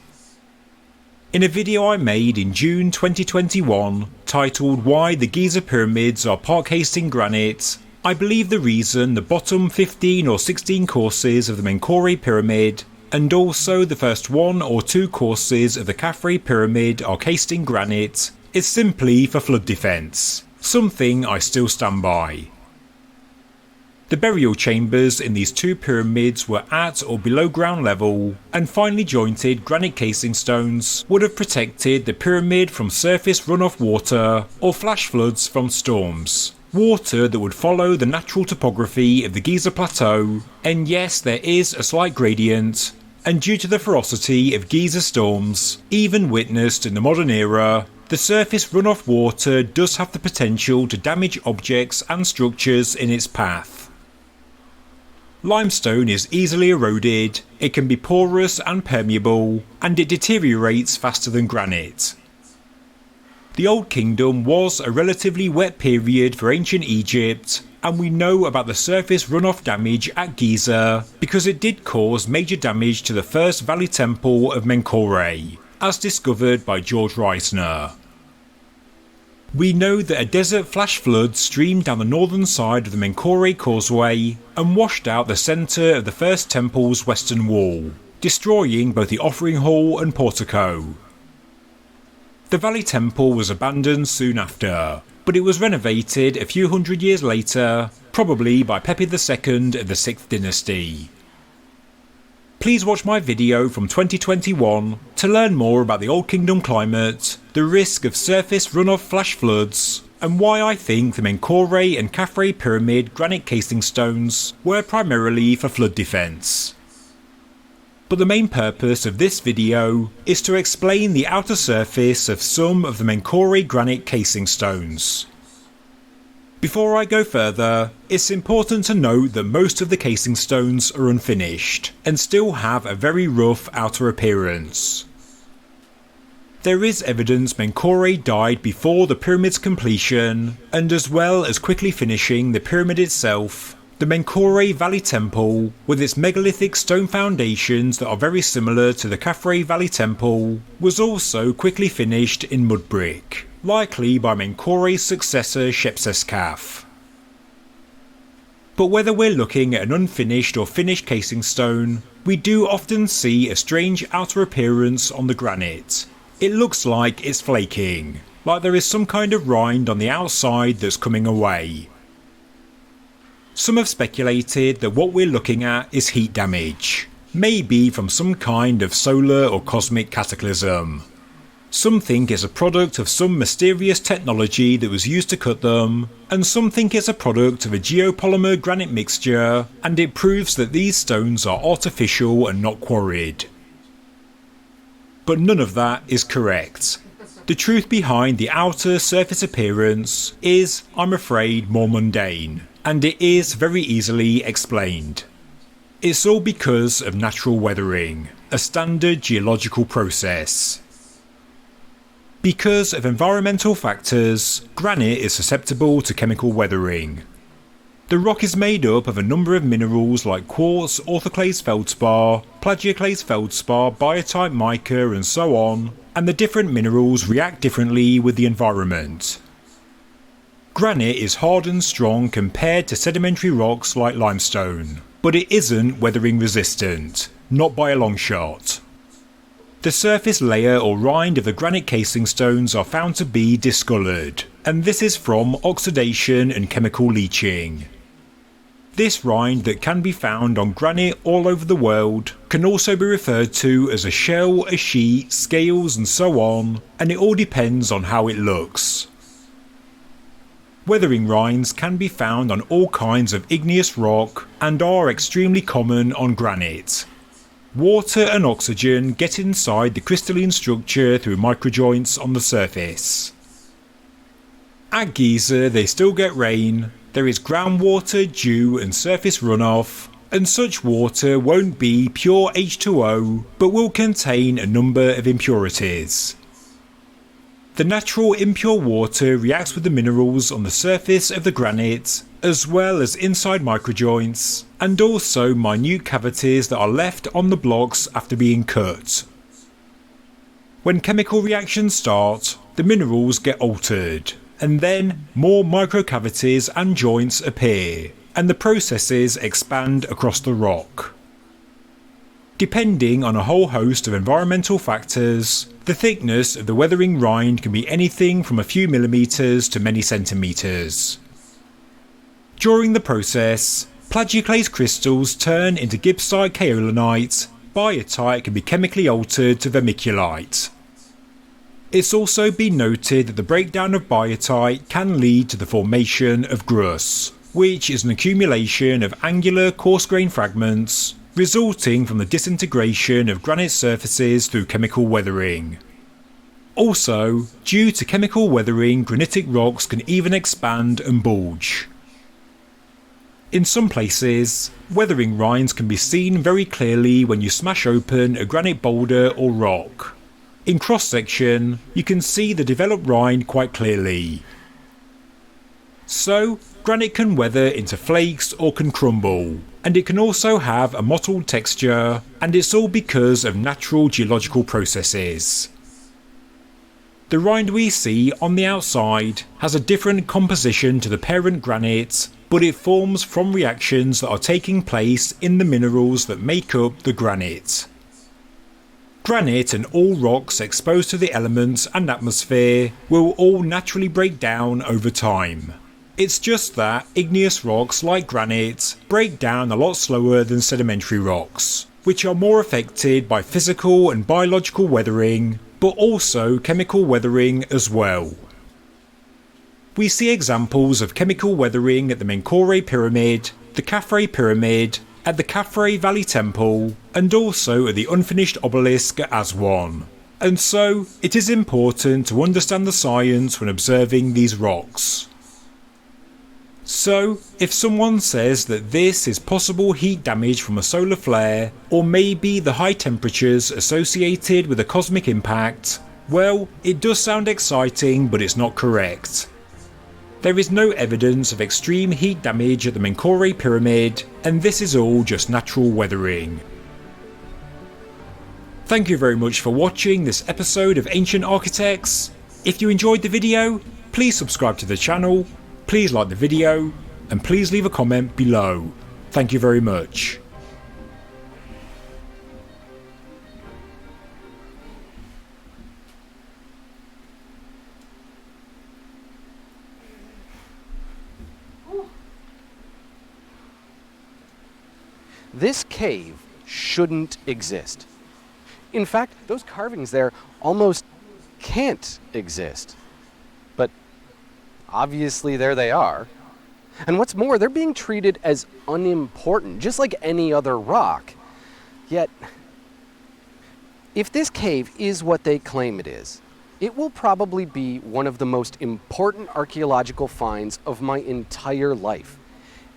In a video I made in June 2021 titled Why the Giza Pyramids are part cased in granite, I believe the reason the bottom 15 or 16 courses of the Menkaure pyramid and also the first 1 or 2 courses of the Caffrey Pyramid are cased in granite, is simply for flood defence, something I still stand by. The burial chambers in these 2 pyramids were at or below ground level, and finely jointed granite casing stones would have protected the pyramid from surface runoff water or flash floods from storms. Water that would follow the natural topography of the Giza Plateau, and yes, there is a slight gradient, and due to the ferocity of Giza storms, even witnessed in the modern era, the surface runoff water does have the potential to damage objects and structures in its path. Limestone is easily eroded, it can be porous and permeable, and it deteriorates faster than granite. The Old Kingdom was a relatively wet period for ancient Egypt, and we know about the surface runoff damage at Giza because it did cause major damage to the first valley temple of Menkaure, as discovered by George Reisner. We know that a desert flash flood streamed down the northern side of the Menkaure causeway and washed out the centre of the first temple's western wall, destroying both the offering hall and portico. The valley temple was abandoned soon after, but it was renovated a few hundred years later, probably by Pepi II of the 6th dynasty. Please watch my video from 2021 to learn more about the Old Kingdom climate, the risk of surface runoff flash floods, and why I think the Menkaure and Caffrey Pyramid granite casing stones were primarily for flood defence. But the main purpose of this video is to explain the outer surface of some of the Menkaure granite casing stones. Before I go further, it's important to note that most of the casing stones are unfinished and still have a very rough outer appearance. There is evidence Menkaure died before the pyramid's completion, and as well as quickly finishing the pyramid itself, the Menkaure Valley Temple, with its megalithic stone foundations that are very similar to the Caffrey Valley Temple, was also quickly finished in mud brick, likely by Menkaure's successor Shepseskaf. But whether we're looking at an unfinished or finished casing stone, we do often see a strange outer appearance on the granite. It looks like it's flaking, like there is some kind of rind on the outside that's coming away. Some have speculated that what we're looking at is heat damage, maybe from some kind of solar or cosmic cataclysm. Some think it's a product of some mysterious technology that was used to cut them, and some think it's a product of a geopolymer granite mixture, and it proves that these stones are artificial and not quarried. But none of that is correct. The truth behind the outer surface appearance is, I'm afraid, more mundane, and it is very easily explained. It's all because of natural weathering, a standard geological process. Because of environmental factors, granite is susceptible to chemical weathering. The rock is made up of a number of minerals like quartz, orthoclase feldspar, plagioclase feldspar, biotite mica and so on, and the different minerals react differently with the environment. Granite is hard and strong compared to sedimentary rocks like limestone, but it isn't weathering resistant, not by a long shot. The surface layer or rind of the granite casing stones are found to be discoloured, and this is from oxidation and chemical leaching. This rind that can be found on granite all over the world can also be referred to as a shell, a sheet, scales and so on, and it all depends on how it looks. Weathering rinds can be found on all kinds of igneous rock and are extremely common on granite. Water and oxygen get inside the crystalline structure through microjoints on the surface. At Giza they still get rain, there is groundwater, dew and surface runoff, and such water won't be pure H2O but will contain a number of impurities. The natural impure water reacts with the minerals on the surface of the granite, as well as inside microjoints, and also minute cavities that are left on the blocks after being cut. When chemical reactions start, the minerals get altered, and then more microcavities and joints appear, and the processes expand across the rock. Depending on a whole host of environmental factors, the thickness of the weathering rind can be anything from a few millimeters to many centimeters. During the process, plagioclase crystals turn into gibbsite kaolinite, biotite can be chemically altered to vermiculite. It's also been noted that the breakdown of biotite can lead to the formation of grus, which is an accumulation of angular coarse-grained fragments resulting from the disintegration of granite surfaces through chemical weathering. Also, due to chemical weathering, granitic rocks can even expand and bulge. In some places, weathering rinds can be seen very clearly when you smash open a granite boulder or rock. In cross-section, you can see the developed rind quite clearly. So, granite can weather into flakes or can crumble, and it can also have a mottled texture, and it's all because of natural geological processes. The rind we see on the outside has a different composition to the parent granite, but it forms from reactions that are taking place in the minerals that make up the granite. Granite and all rocks exposed to the elements and atmosphere will all naturally break down over time. It's just that igneous rocks like granite break down a lot slower than sedimentary rocks, which are more affected by physical and biological weathering, but also chemical weathering as well. We see examples of chemical weathering at the Menkaure Pyramid, the Khafre Pyramid, at the Khafre Valley Temple, and also at the unfinished obelisk at Aswan. And so, it is important to understand the science when observing these rocks. So, if someone says that this is possible heat damage from a solar flare, or maybe the high temperatures associated with a cosmic impact, well, it does sound exciting, but it's not correct. There is no evidence of extreme heat damage at the Menkaure Pyramid, and this is all just natural weathering. Thank you very much for watching this episode of Ancient Architects. If you enjoyed the video, please subscribe to the channel, please like the video, and please leave a comment below. Thank you very much. This cave shouldn't exist. In fact, those carvings there almost can't exist. But obviously there they are. And what's more, they're being treated as unimportant, just like any other rock. Yet, if this cave is what they claim it is, it will probably be one of the most important archaeological finds of my entire life.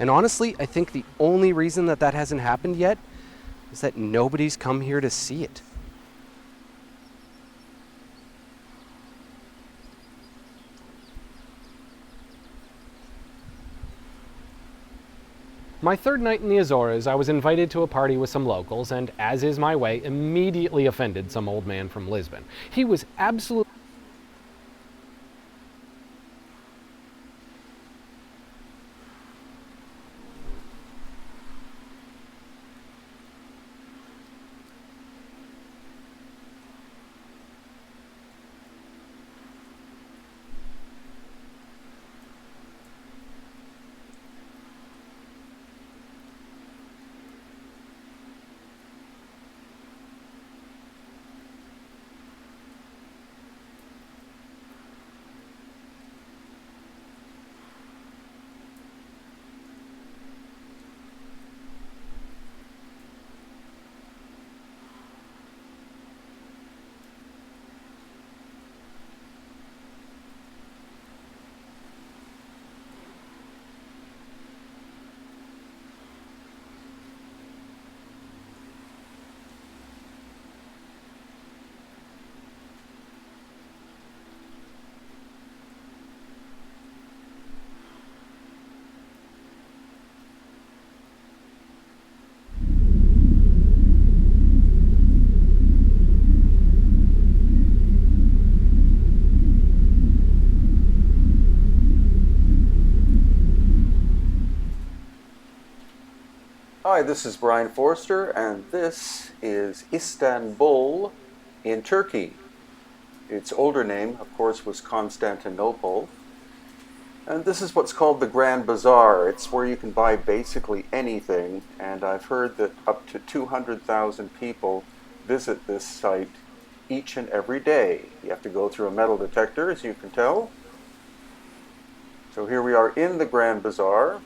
And honestly, I think the only reason that that hasn't happened yet is that nobody's come here to see it. My third night in the Azores, I was invited to a party with some locals and, as is my way, immediately offended some old man from Lisbon. He was absolutely Hi, this is Brian Forster, and this is Istanbul in Turkey. Its older name, of course, was Constantinople. And this is what's called the Grand Bazaar. It's where you can buy basically anything, and I've heard that up to 200,000 people visit this site each and every day. You have to go through a metal detector, as you can tell. So here we are in the Grand Bazaar.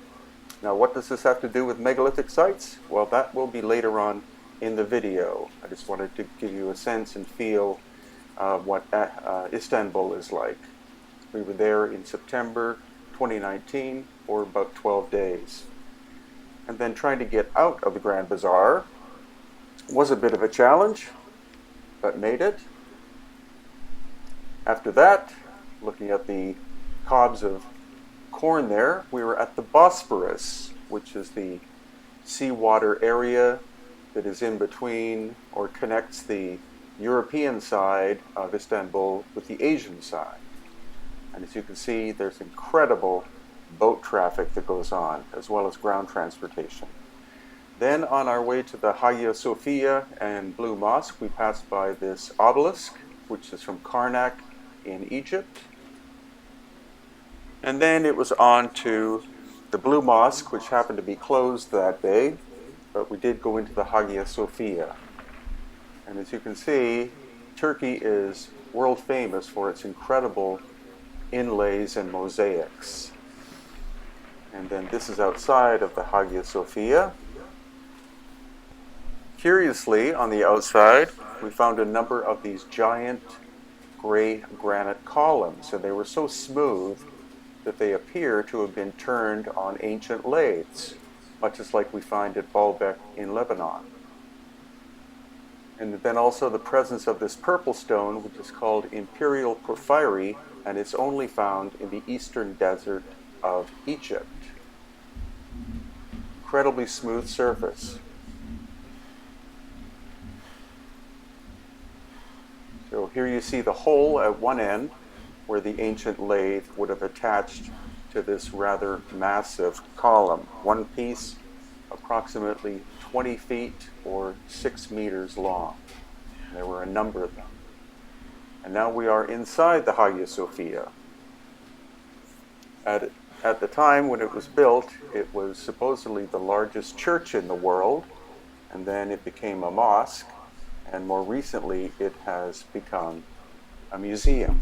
Now, what does this have to do with megalithic sites? Well, that will be later on in the video. I just wanted to give you a sense and feel what Istanbul is like. We were there in September 2019 for about 12 days. And then trying to get out of the Grand Bazaar was a bit of a challenge, but made it. After that, looking at the cobs of corn there, we were at the Bosporus, which is the seawater area that is in between or connects the European side of Istanbul with the Asian side. And as you can see, there's incredible boat traffic that goes on, as well as ground transportation. Then on our way to the Hagia Sophia and Blue Mosque, we passed by this obelisk, which is from Karnak in Egypt. And then it was on to the Blue Mosque, which happened to be closed that day, but we did go into the Hagia Sophia. And as you can see, Turkey is world famous for its incredible inlays and mosaics. And then this is outside of the Hagia Sophia. Curiously, on the outside, we found a number of these giant gray granite columns, and they were so smooth that they appear to have been turned on ancient lathes, much as like we find at Baalbek in Lebanon. And then also the presence of this purple stone, which is called imperial porphyry, and it's only found in the eastern desert of Egypt. Incredibly smooth surface. So here you see the hole at one end where the ancient lathe would have attached to this rather massive column. One piece approximately 20 feet or 6 meters long. There were a number of them. And now we are inside the Hagia Sophia. At the time when it was built, it was supposedly the largest church in the world, and then it became a mosque, and more recently it has become a museum.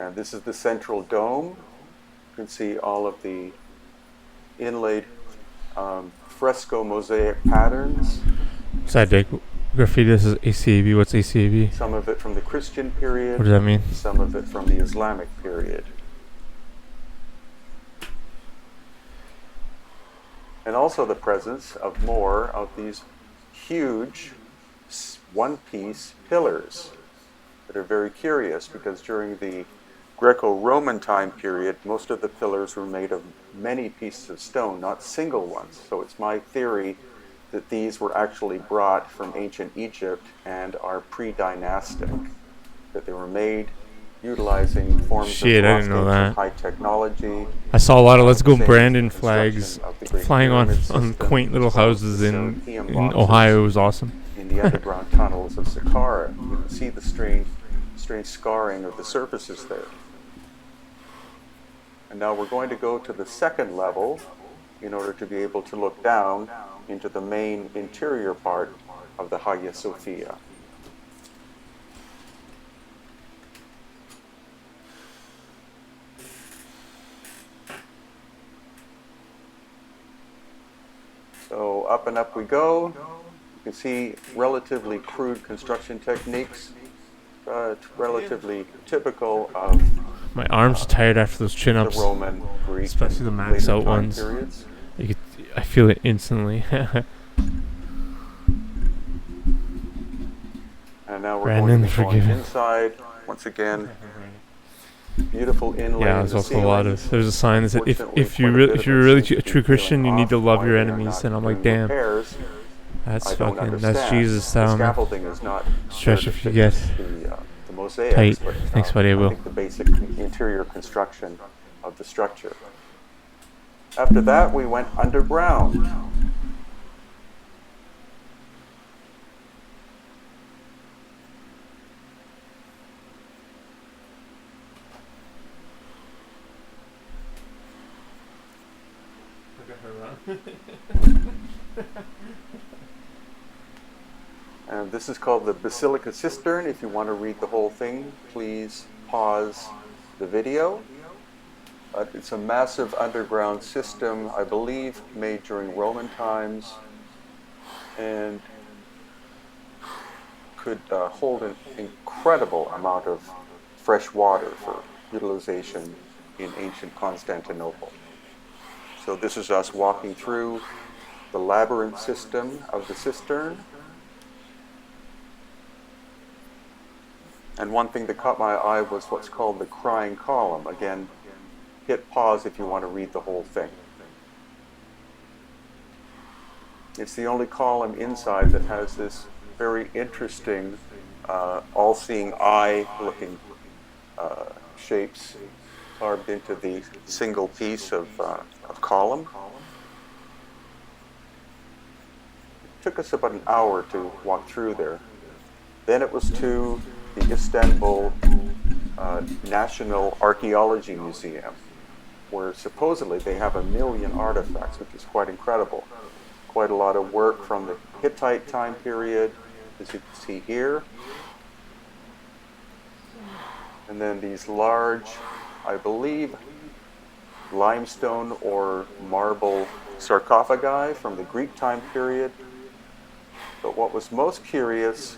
And this is the central dome. You can see all of the inlaid fresco mosaic patterns. Side graffiti, this is ACAB. What's ACAB? Some of it from the Christian period. What does that mean? Some of it from the Islamic period. And also the presence of more of these huge one-piece pillars that are very curious, because during the Greco-Roman time period, most of the pillars were made of many pieces of stone, not single ones. So it's my theory that these were actually brought from ancient Egypt and are pre-dynastic, that they were made utilizing forms of high technology. I saw a lot of Let's Go Brandon flags flying on quaint little houses in Ohio. It was awesome. In the underground tunnels of Saqqara, you can see the strange scarring of the surfaces there. And now we're going to go to the second level in order to be able to look down into the main interior part of the Hagia Sophia. So up and up we go. You can see relatively crude construction techniques, but relatively typical of my arms are tired after those chin-ups, the Roman, Greek, especially the max out ones. I feel it instantly. And now we're going to be going inside once again. Beautiful inlay. Yeah, there's also a lot of. There's a sign that said, if you're really a true Christian, you need to love your enemies. And I'm like, damn, that's Jesus. Stretch if you get. mosaics, Tight. but Thanks, buddy. I I will. think the basic interior construction of the structure. After that, we went underground. And this is called the Basilica Cistern. If you want to read the whole thing, please pause the video. It's a massive underground system, I believe, made during Roman times, and could hold an incredible amount of fresh water for utilization in ancient Constantinople. So this is us walking through the labyrinth system of the cistern. And one thing that caught my eye was what's called the crying column. Again, hit pause if you want to read the whole thing. It's the only column inside that has this very interesting, all-seeing eye-looking shapes carved into the single piece of column. It took us about an hour to walk through there. Then it was to the Istanbul National Archaeology Museum, where supposedly they have 1 million artifacts, which is quite incredible. Quite a lot of work from the Hittite time period, as you can see here. And then these large, I believe, limestone or marble sarcophagi from the Greek time period. But what was most curious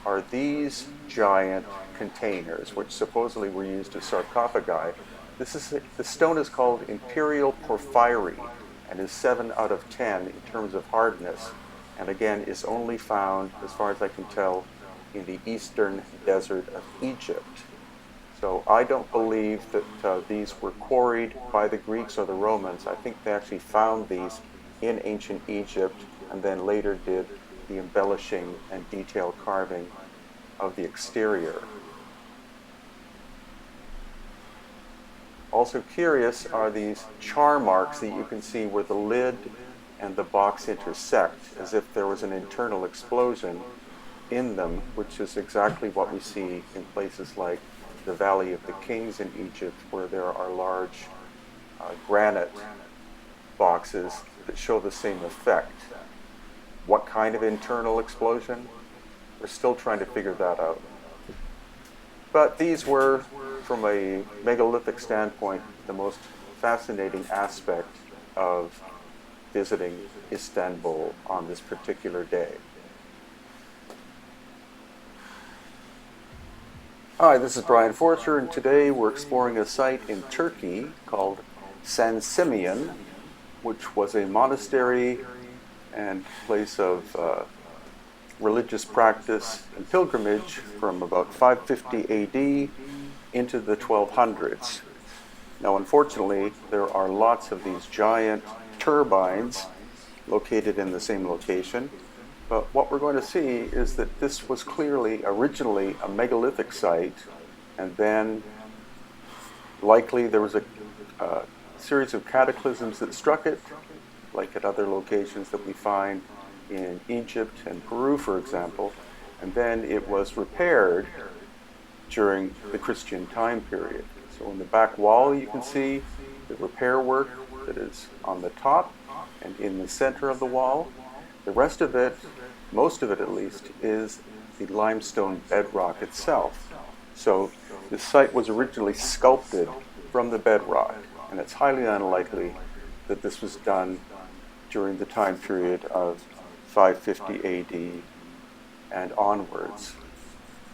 are these giant containers, which supposedly were used as sarcophagi. The stone is called Imperial Porphyry and is 7 out of 10 in terms of hardness, and again is only found, as far as I can tell, in the eastern desert of Egypt. So I don't believe that these were quarried by the Greeks or the Romans. I think they actually found these in ancient Egypt and then later did the embellishing and detailed carving of the exterior. Also curious are these char marks that you can see where the lid and the box intersect, as if there was an internal explosion in them, which is exactly what we see in places like the Valley of the Kings in Egypt, where there are large granite boxes that show the same effect. What kind of internal explosion? We're still trying to figure that out. But these were, from a megalithic standpoint, the most fascinating aspect of visiting Istanbul on this particular day. Hi, this is Brian Forster, and today we're exploring a site in Turkey called San Simeon, which was a monastery and place of religious practice and pilgrimage from about 550 AD into the 1200s. Now, unfortunately, there are lots of these giant turbines located in the same location, but what we're going to see is that this was clearly originally a megalithic site, and then likely there was a series of cataclysms that struck it, like at other locations that we find in Egypt and Peru, for example, and then it was repaired during the Christian time period. So in the back wall you can see the repair work that is on the top and in the center of the wall. The rest of it, most of it at least, is the limestone bedrock itself. So the site was originally sculpted from the bedrock, and it's highly unlikely that this was done during the time period of 550 AD and onwards.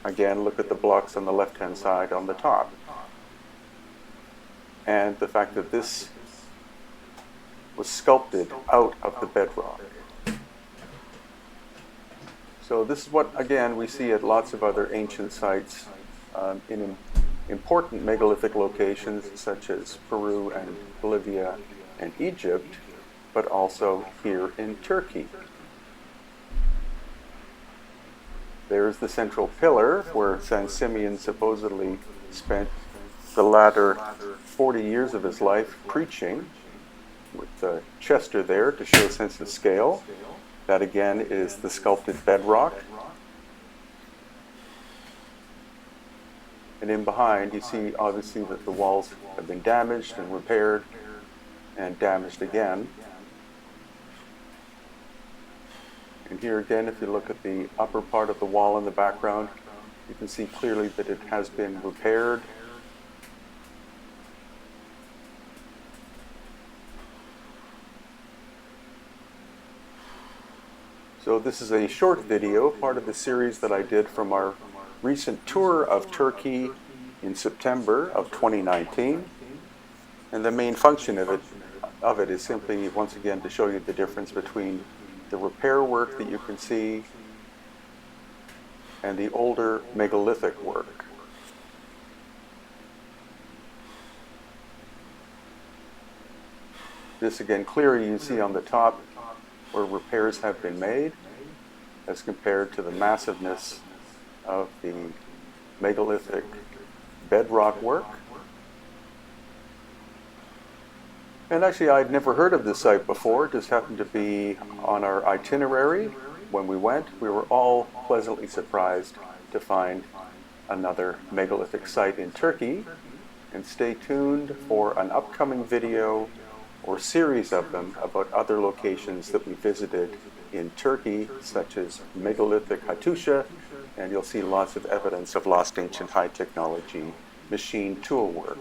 Again, look at the blocks on the left-hand side on the top. And the fact that this was sculpted out of the bedrock. So this is what, again, we see at lots of other ancient sites in important megalithic locations such as Peru and Bolivia and Egypt, but also here in Turkey. There's the central pillar where San Simeon supposedly spent the latter 40 years of his life preaching, with Chester there to show a sense of scale. That again is the sculpted bedrock. And in behind, you see obviously that the walls have been damaged and repaired and damaged again. And here again, if you look at the upper part of the wall in the background, you can see clearly that it has been repaired. So this is a short video, part of the series that I did from our recent tour of Turkey in September of 2019. And the main function of it is simply, once again, to show you the difference between the repair work that you can see and the older megalithic work. This again, clearly you see on the top where repairs have been made as compared to the massiveness of the megalithic bedrock work. And actually, I'd never heard of this site before. It just happened to be on our itinerary. When we went, we were all pleasantly surprised to find another megalithic site in Turkey. And stay tuned for an upcoming video or series of them about other locations that we visited in Turkey, such as megalithic Hattusha, and you'll see lots of evidence of lost ancient high technology machine tool work.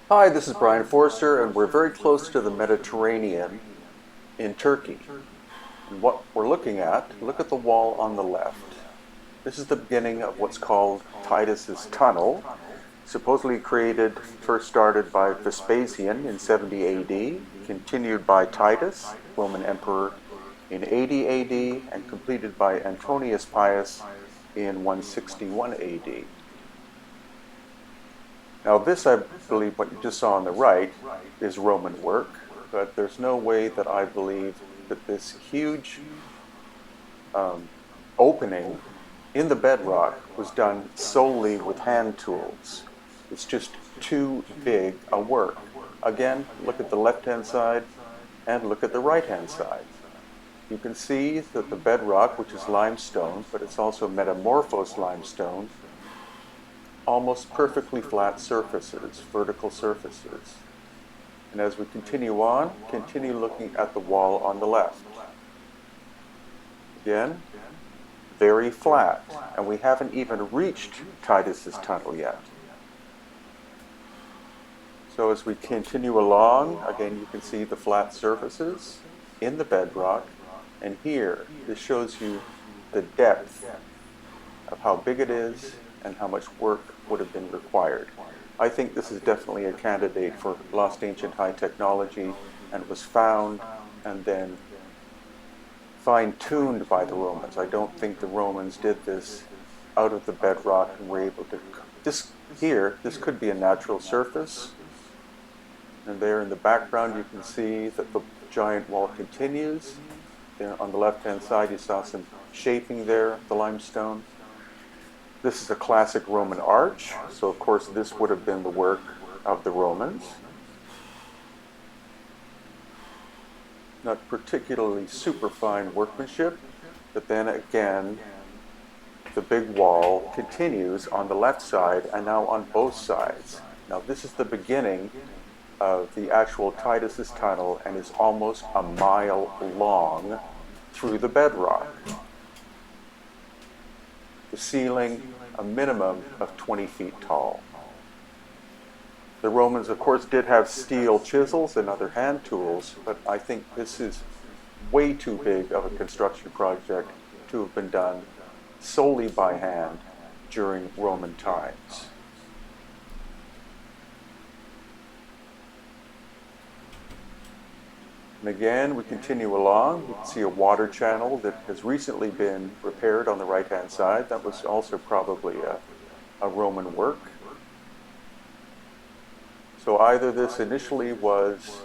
Hi, this is Brian Forster, and we're very close to the Mediterranean in Turkey. And what we're looking at, look at the wall on the left. This is the beginning of what's called Titus's Tunnel, supposedly created, first started by Vespasian in 70 AD, continued by Titus, Roman emperor, in 80 AD, and completed by Antonius Pius in 161 AD. Now this, I believe, what you just saw on the right is Roman work, but there's no way that I believe that this huge opening in the bedrock was done solely with hand tools. It's just too big a work. Again, look at the left-hand side and look at the right-hand side. You can see that the bedrock, which is limestone, but it's also metamorphosed limestone, almost perfectly flat surfaces, vertical surfaces. And as we continue on, continue looking at the wall on the left. Again, very flat, and we haven't even reached Titus's Tunnel yet. So as we continue along, again you can see the flat surfaces in the bedrock, and here this shows you the depth of how big it is and how much work would have been required. I think this is definitely a candidate for lost ancient high technology and was found and then fine-tuned by the Romans. I don't think the Romans did this out of the bedrock and were able to... This could be a natural surface. And there in the background you can see that the giant wall continues. There on the left-hand side you saw some shaping there, the limestone. This is a classic Roman arch, so of course this would have been the work of the Romans. Not particularly superfine workmanship, but then again the big wall continues on the left side and now on both sides. Now this is the beginning of the actual Titus's Tunnel and is almost a mile long through the bedrock. The ceiling a minimum of 20 feet tall. The Romans, of course, did have steel chisels and other hand tools, but I think this is way too big of a construction project to have been done solely by hand during Roman times. And again, we continue along. You can see a water channel that has recently been repaired on the right-hand side. That was also probably a Roman work. So either this initially was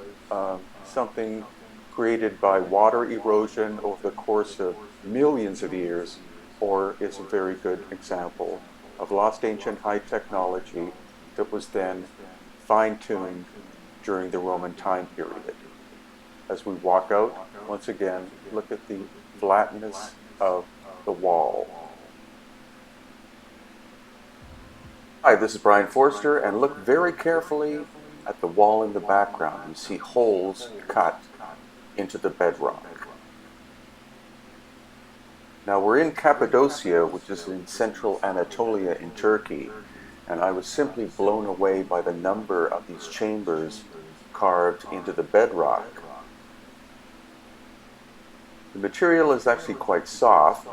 something created by water erosion over the course of millions of years, ore is a very good example of lost ancient high technology that was then fine-tuned during the Roman time period. As we walk out, once again, look at the flatness of the wall. Hi, this is Brian Forster, and look very carefully at the wall in the background. You see holes cut into the bedrock. Now we're in Cappadocia, which is in central Anatolia in Turkey, and I was simply blown away by the number of these chambers carved into the bedrock. The material is actually quite soft.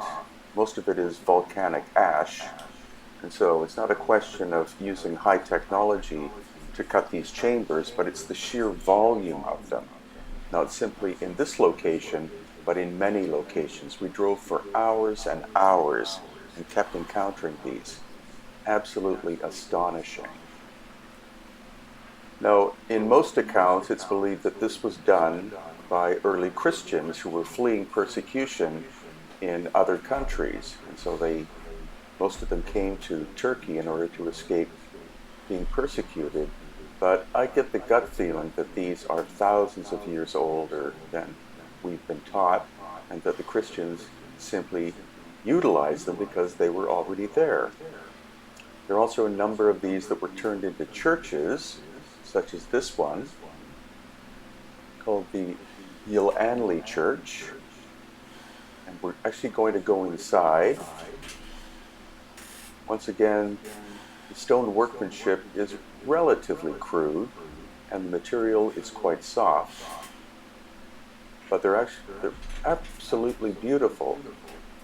Most of it is volcanic ash, and so it's not a question of using high technology to cut these chambers, but it's the sheer volume of them. Not simply in this location, but in many locations. We drove for hours and hours and kept encountering these. Absolutely astonishing. Now, in most accounts, it's believed that this was done by early Christians who were fleeing persecution in other countries. And so most of them came to Turkey in order to escape being persecuted. But I get the gut feeling that these are thousands of years older than we've been taught, and that the Christians simply utilized them because they were already there. There are also a number of these that were turned into churches, such as this one, called the Yilanli Church. And we're actually going to go inside. Once again, the stone workmanship is relatively crude, and the material is quite soft. But they're absolutely beautiful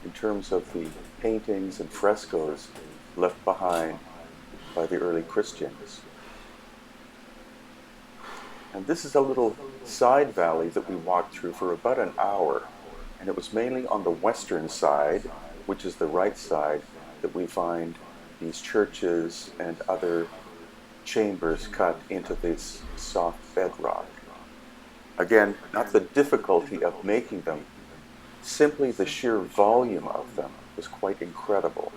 in terms of the paintings and frescoes left behind by the early Christians. And this is a little side valley that we walked through for about an hour, and it was mainly on the western side, which is the right side, that we find these churches and other chambers cut into this soft bedrock. Again, not the difficulty of making them, simply the sheer volume of them was quite incredible.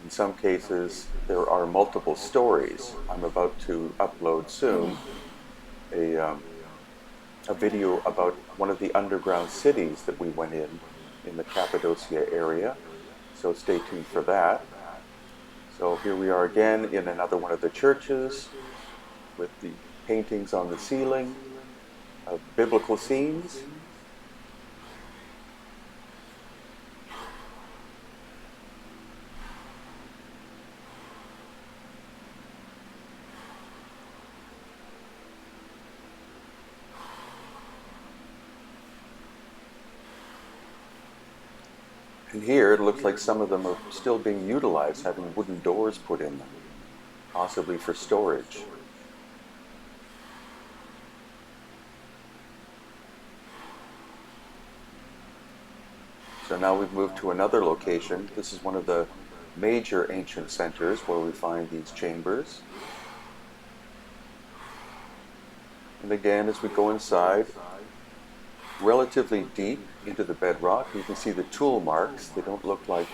In some cases, there are multiple stories. I'm about to upload soon a video about one of the underground cities that we went in the Cappadocia area, so stay tuned for that. So here we are again in another one of the churches with the paintings on the ceiling of biblical scenes. And here it looks like some of them are still being utilized, having wooden doors put in them, possibly for storage. So now we've moved to another location. This is one of the major ancient centers where we find these chambers. And again, as we go inside, relatively deep into the bedrock, you can see the tool marks. They don't look like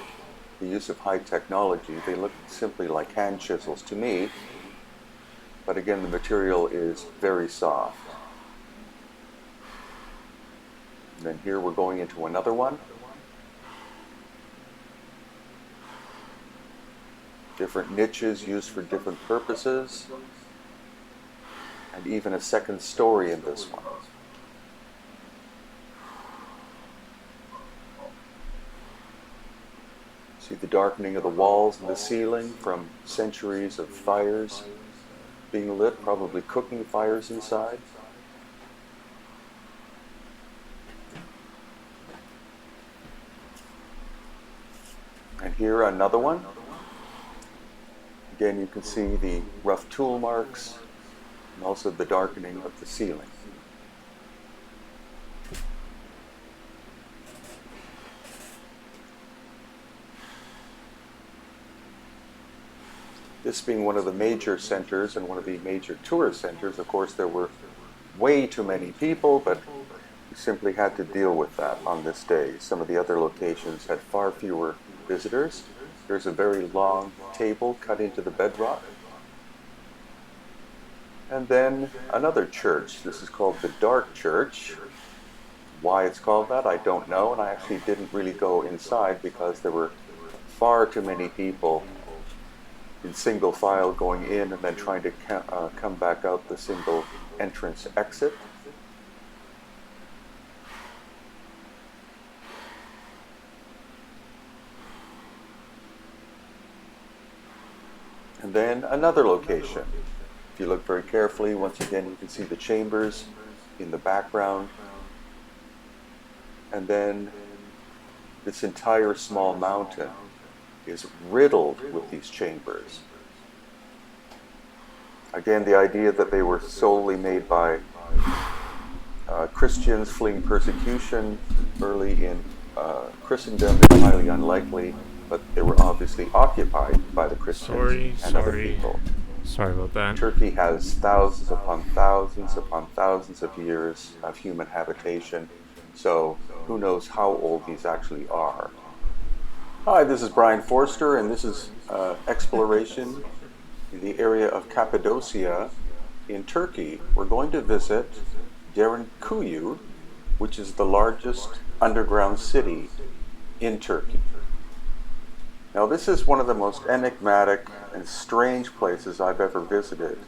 the use of high technology. They look simply like hand chisels to me. But again, the material is very soft. And then here we're going into another one. Different niches used for different purposes. And even a second story in this one. See the darkening of the walls and the ceiling from centuries of fires being lit, probably cooking fires inside. And here another one. Again, you can see the rough tool marks and also the darkening of the ceiling. This being one of the major centers and one of the major tourist centers, of course, there were way too many people, but We simply had to deal with that on this day. Some of the other locations had far fewer visitors. There's a very long table cut into the bedrock. And then another church. This is called the Dark Church. Why it's called that, I don't know, and I actually didn't really go inside because there were far too many people in single file going in and then trying to come back out the single entrance exit. And then another location. If you look very carefully, once again you can see the chambers in the background. And then this entire small mountain is riddled with these chambers. Again, the idea that they were solely made by Christians fleeing persecution early in Christendom is highly unlikely, but they were obviously occupied by the Christians and other people. Sorry about that. Turkey has thousands upon thousands of years of human habitation, so who knows how old these actually are. Hi, this is Brian Forster, and this is exploration in the area of Cappadocia in Turkey. We're going to visit Derinkuyu, which is the largest underground city in Turkey. Now, this is one of the most enigmatic and strange places I've ever visited,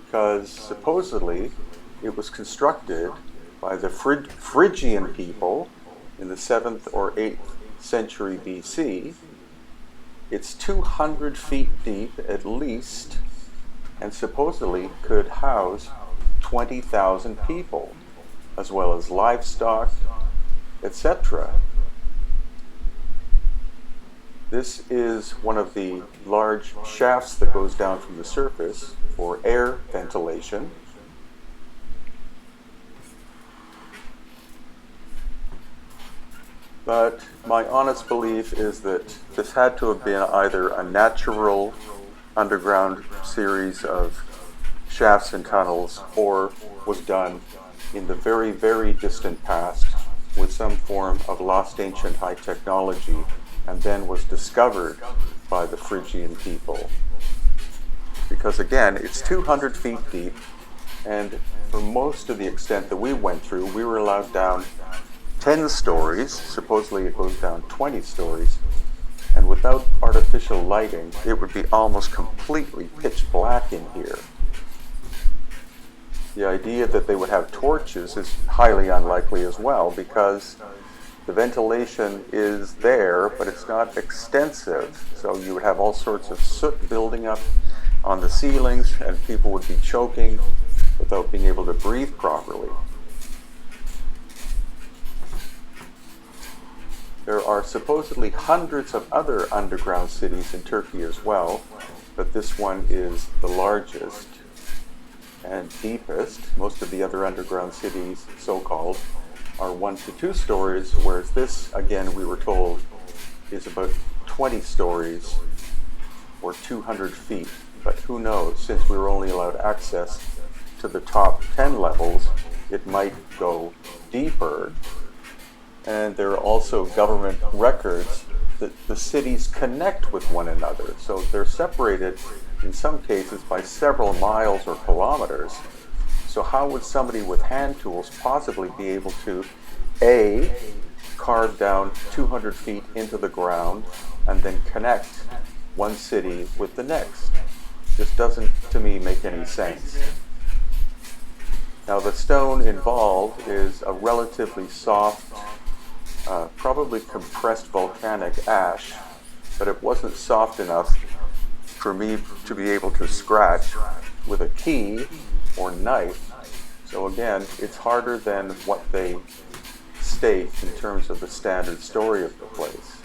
because supposedly it was constructed by the Phrygian people in the 7th or 8th century BC. It's 200 feet deep at least, and supposedly could house 20,000 people, as well as livestock, etc. This is one of the large shafts that goes down from the surface for air ventilation. But my honest belief is that this had to have been either a natural underground series of shafts and tunnels, or was done in the very, very distant past with some form of lost ancient high technology, and then was discovered by the Phrygian people. Because again, it's 200 feet deep, and for most of the extent that we went through, we were allowed down 10 stories. Supposedly it goes down 20 stories, and without artificial lighting, it would be almost completely pitch black in here. The idea that they would have torches is highly unlikely as well, because the ventilation is there, but it's not extensive. So you would have all sorts of soot building up on the ceilings, and people would be choking without being able to breathe properly. There are supposedly hundreds of other underground cities in Turkey as well, but this one is the largest and deepest. Most of the other underground cities, so-called, are 1 to 2 stories, whereas this, again, we were told, is about 20 stories or 200 feet. But who knows, since we were only allowed access to the top 10 levels, it might go deeper. And there are also government records that the cities connect with one another. So they're separated in some cases by several miles or kilometers. So how would somebody with hand tools possibly be able to, A, carve down 200 feet into the ground and then connect one city with the next? This doesn't, to me, make any sense. Now, the stone involved is a relatively soft, probably compressed volcanic ash, but it wasn't soft enough for me to be able to scratch with a key or knife. So again, it's harder than what they state in terms of the standard story of the place.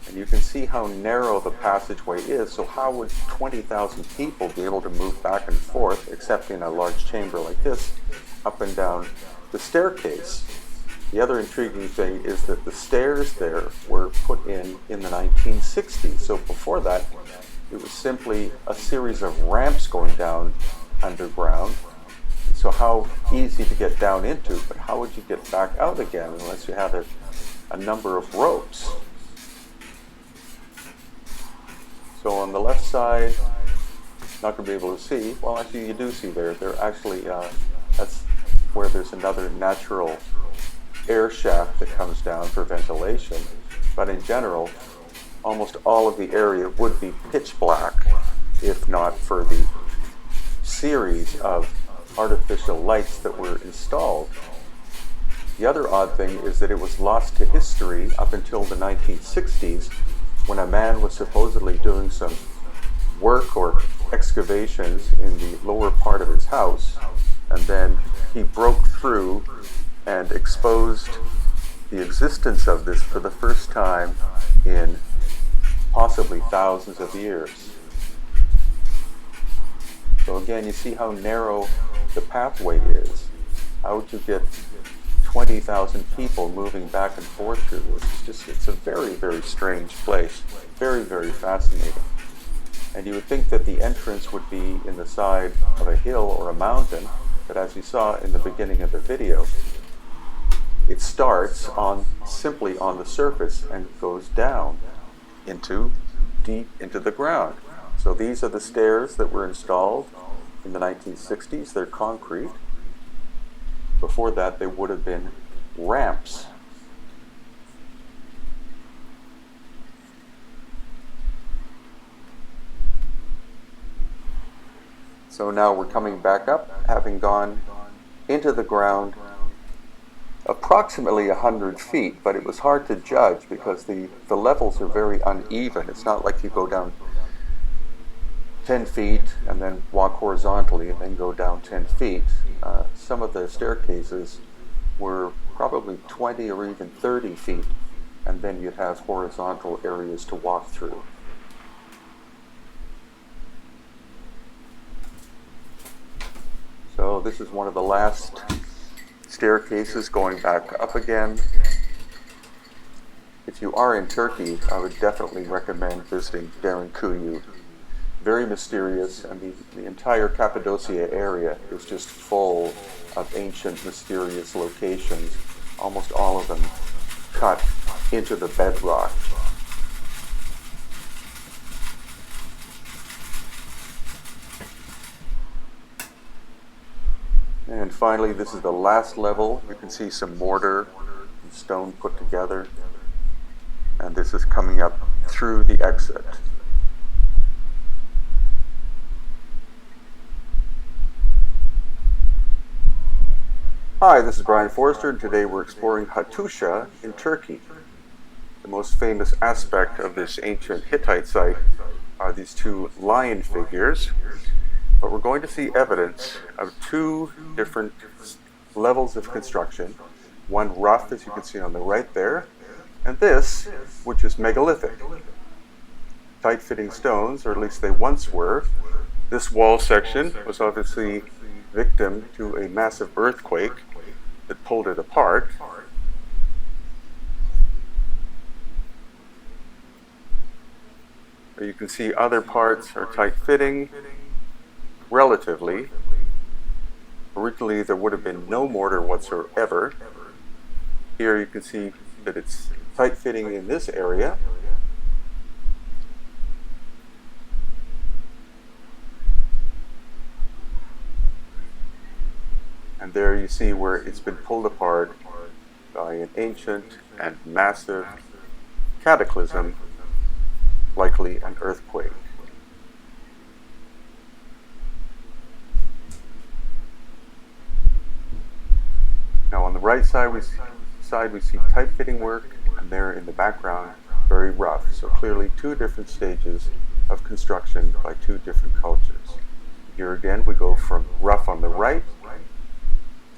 And you can see how narrow the passageway is, so how would 20,000 people be able to move back and forth, except in a large chamber like this, up and down the staircase? The other intriguing thing is that the stairs there were put in the 1960s. So before that, it was simply a series of ramps going down underground. So how easy to get down into, but how would you get back out again unless you had a number of ropes? So on the left side, not going to be able to see. Well, actually, you do see there. They're actually, that's where there's another natural air shaft that comes down for ventilation. But in general, almost all of the area would be pitch black if not for the series of artificial lights that were installed. The other odd thing is that it was lost to history up until the 1960s, when a man was supposedly doing some work or excavations in the lower part of his house, and then he broke through and exposed the existence of this for the first time in possibly thousands of years. So again, you see how narrow the pathway is. How would you get 20,000 people moving back and forth through this? It's a very, very strange place. Very, very fascinating. And you would think that the entrance would be in the side of a hill or a mountain, but as you saw in the beginning of the video, it starts simply on the surface and goes down deep into the ground. So these are the stairs that were installed in the 1960s. They're concrete. Before that, they would have been ramps. So now we're coming back up, having gone into the ground approximately 100 feet, but it was hard to judge because the levels are very uneven. It's not like you go down 10 feet and then walk horizontally and then go down 10 feet. Some of the staircases were probably 20 or even 30 feet, and then you'd have horizontal areas to walk through. So this is one of the last staircases going back up again. If you are in Turkey, I would definitely recommend visiting Derinkuyu. Very mysterious, and the entire Cappadocia area is just full of ancient, mysterious locations, almost all of them cut into the bedrock. And finally, this is the last level. You can see some mortar and stone put together, and this is coming up through the exit. Hi, this is Brian Forrester, and today we're exploring Hattusha in Turkey. The most famous aspect of this ancient Hittite site are these two lion figures, but we're going to see evidence of two different levels of construction. One rough, as you can see on the right there, and this, which is megalithic. Tight-fitting stones, or at least they once were. This wall section was obviously victim to a massive earthquake that pulled it apart. You can see other parts are tight-fitting, relatively. Originally there would have been no mortar whatsoever. Here you can see that it's tight-fitting in this area. And there you see where it's been pulled apart by an ancient and massive cataclysm, likely an earthquake. Now on the right side we see tight-fitting work, and there in the background, very rough. So clearly two different stages of construction by two different cultures. Here again we go from rough on the right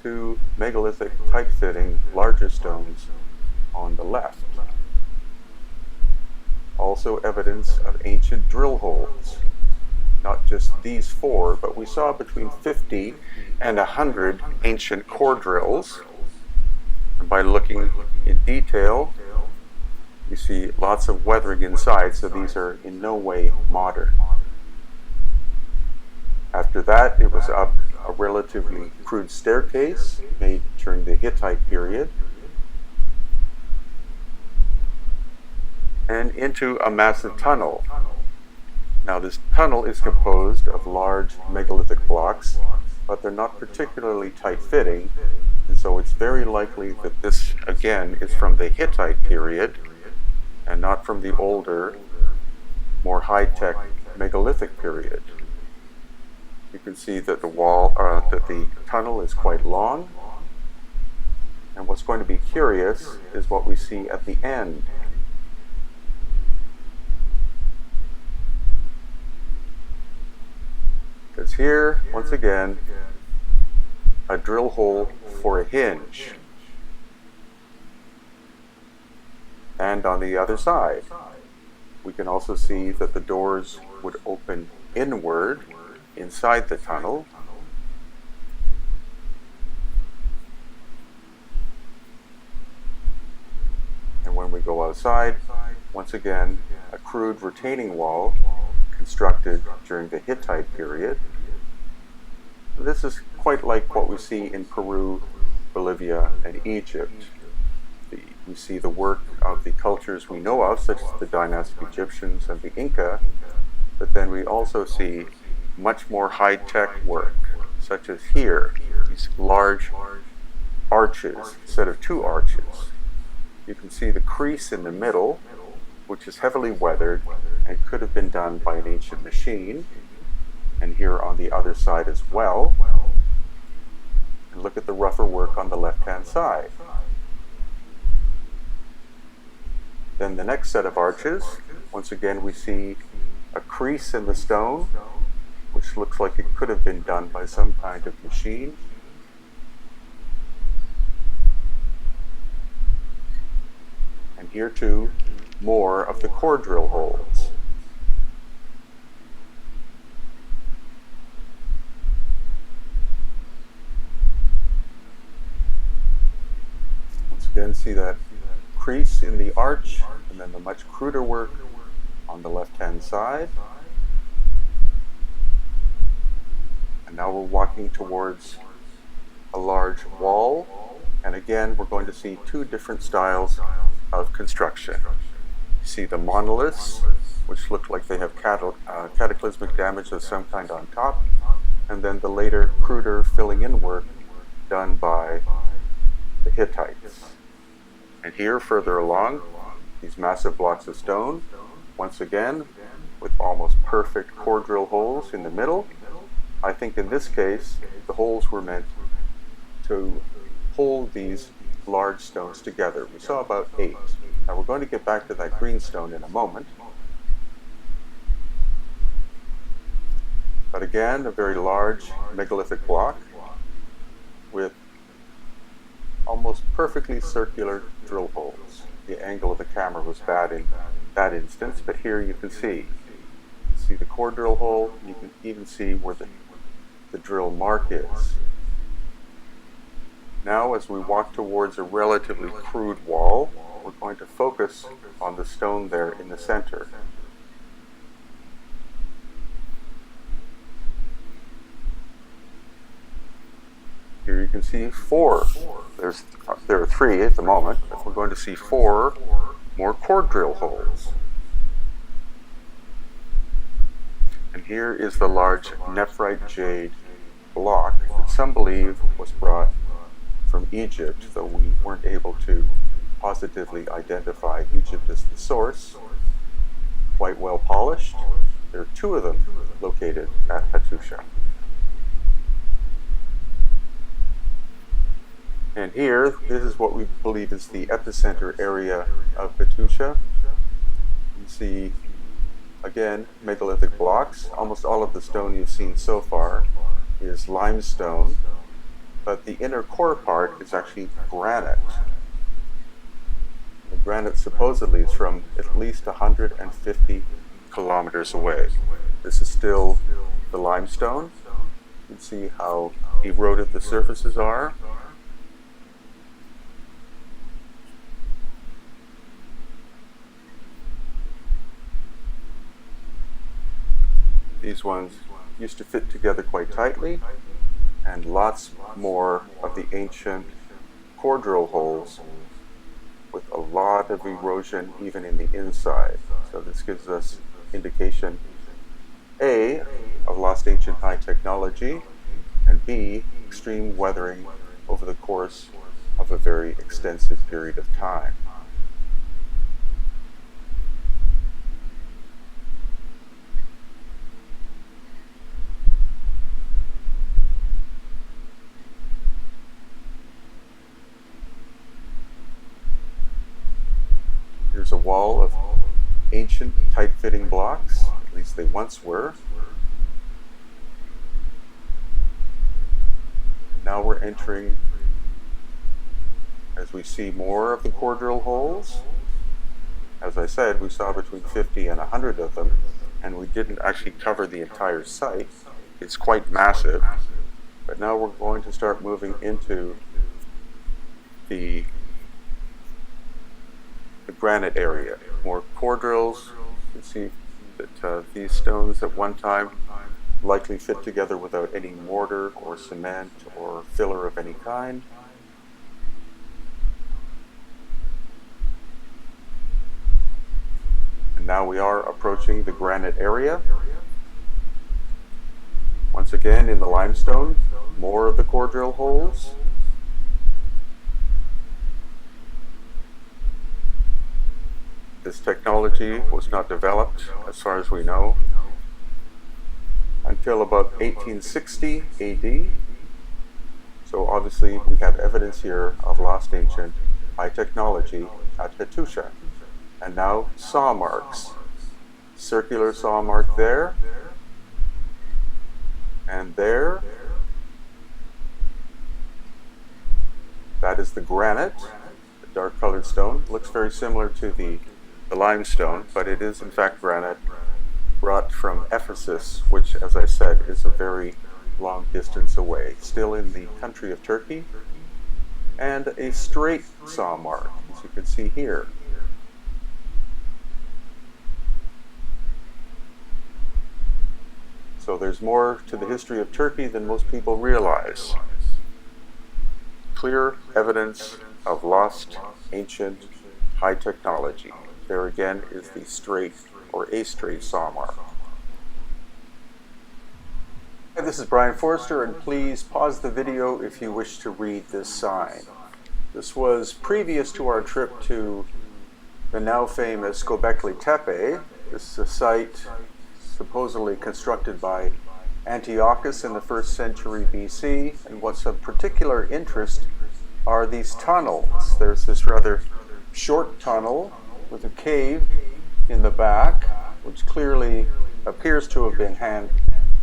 to megalithic, tight-fitting, larger stones on the left. Also evidence of ancient drill holes. Not just these four, but we saw between 50 and 100 ancient core drills. And by looking in detail, you see lots of weathering inside, so these are in no way modern. After that, it was up a relatively crude staircase made during the Hittite period, and into a massive tunnel. Now, this tunnel is composed of large megalithic blocks, but they're not particularly tight-fitting, and so it's very likely that this, again, is from the Hittite period and not from the older, more high-tech megalithic period. You can see that the tunnel is quite long, and what's going to be curious is what we see at the end. Because here, once again, a drill hole for a hinge. And on the other side, we can also see that the doors would open inward inside the tunnel. And when we go outside, once again, a crude retaining wall constructed during the Hittite period. This is quite like what we see in Peru, Bolivia, and Egypt. We see the work of the cultures we know of, such as the dynastic Egyptians and the Inca, but then we also see much more high-tech work, such as here, these large arches instead of two arches. You can see the crease in the middle, which is heavily weathered and could have been done by an ancient machine, and here on the other side as well. And look at the rougher work on the left-hand side. Then the next set of arches, once again we see a crease in the stone, which looks like it could have been done by some kind of machine. And here too, more of the core drill holes. Once again, see that crease in the arch, and then the much cruder work on the left-hand side. And now we're walking towards a large wall, and again we're going to see two different styles of construction. You see the monoliths, which look like they have cataclysmic damage of some kind on top, and then the later, cruder filling in work done by the Hittites. And here, further along, these massive blocks of stone, once again, with almost perfect core drill holes in the middle. I think in this case, the holes were meant to hold these large stones together. We saw about 8. Now we're going to get back to that green stone in a moment. But again, a very large megalithic block with almost perfectly circular drill holes. The angle of the camera was bad in that instance, but here you can see the core drill hole. You can even see where the drill mark is. Now, as we walk towards a relatively crude wall, we're going to focus on the stone there in the center. Here you can see 4. There are 3 at the moment, but we're going to see 4 more core drill holes. And here is the large nephrite jade block that some believe was brought from Egypt, though we weren't able to positively identify Egypt as the source. Quite well polished. There are 2 of them located at Hattusha. And here, this is what we believe is the epicenter area of Hattusha. You see, again, megalithic blocks. Almost all of the stone you've seen so far is limestone, but the inner core part is actually granite. The granite supposedly is from at least 150 kilometers away. This is still the limestone. You can see how eroded the surfaces are. These ones used to fit together quite tightly, and lots more of the ancient core drill holes with a lot of erosion even in the inside. So this gives us indication A, of lost ancient high technology, and B, extreme weathering over the course of a very extensive period of time. Here's a wall of ancient tight-fitting blocks, at least they once were. Now we're entering, as we see more of the core drill holes. As I said, we saw between 50 and 100 of them, and we didn't actually cover the entire site. It's quite massive, but now we're going to start moving into the granite area. More core drills. You can see that these stones at one time likely fit together without any mortar or cement or filler of any kind. And now we are approaching the granite area. Once again in the limestone, more of the core drill holes. This technology was not developed, as far as we know, until about 1860 AD. So obviously we have evidence here of lost ancient high technology at Hattusha. And now saw marks. Circular saw mark there, and there. That is the granite, the dark colored stone. Looks very similar to the limestone, but it is in fact granite brought from Ephesus, which, as I said, is a very long distance away, still in the country of Turkey, and a straight saw mark, as you can see here. So there's more to the history of Turkey than most people realize. Clear evidence of lost ancient high technology. There again is the straight or a straight saw mark. Hi, this is Brian Forster, and please pause the video if you wish to read this sign. This was previous to our trip to the now famous Göbekli Tepe. This is a site supposedly constructed by Antiochus in the 1st century BC, and what's of particular interest are these tunnels. There's this rather short tunnel with a cave in the back, which clearly appears to have been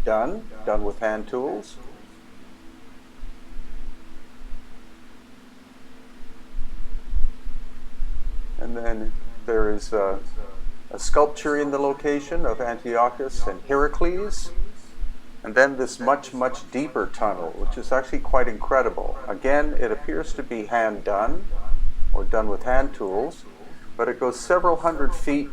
done with hand tools. And then there is a sculpture in the location of Antiochus and Heracles. And then this much, much deeper tunnel, which is actually quite incredible. Again, it appears to be hand done, or done with hand tools, but it goes several hundred feet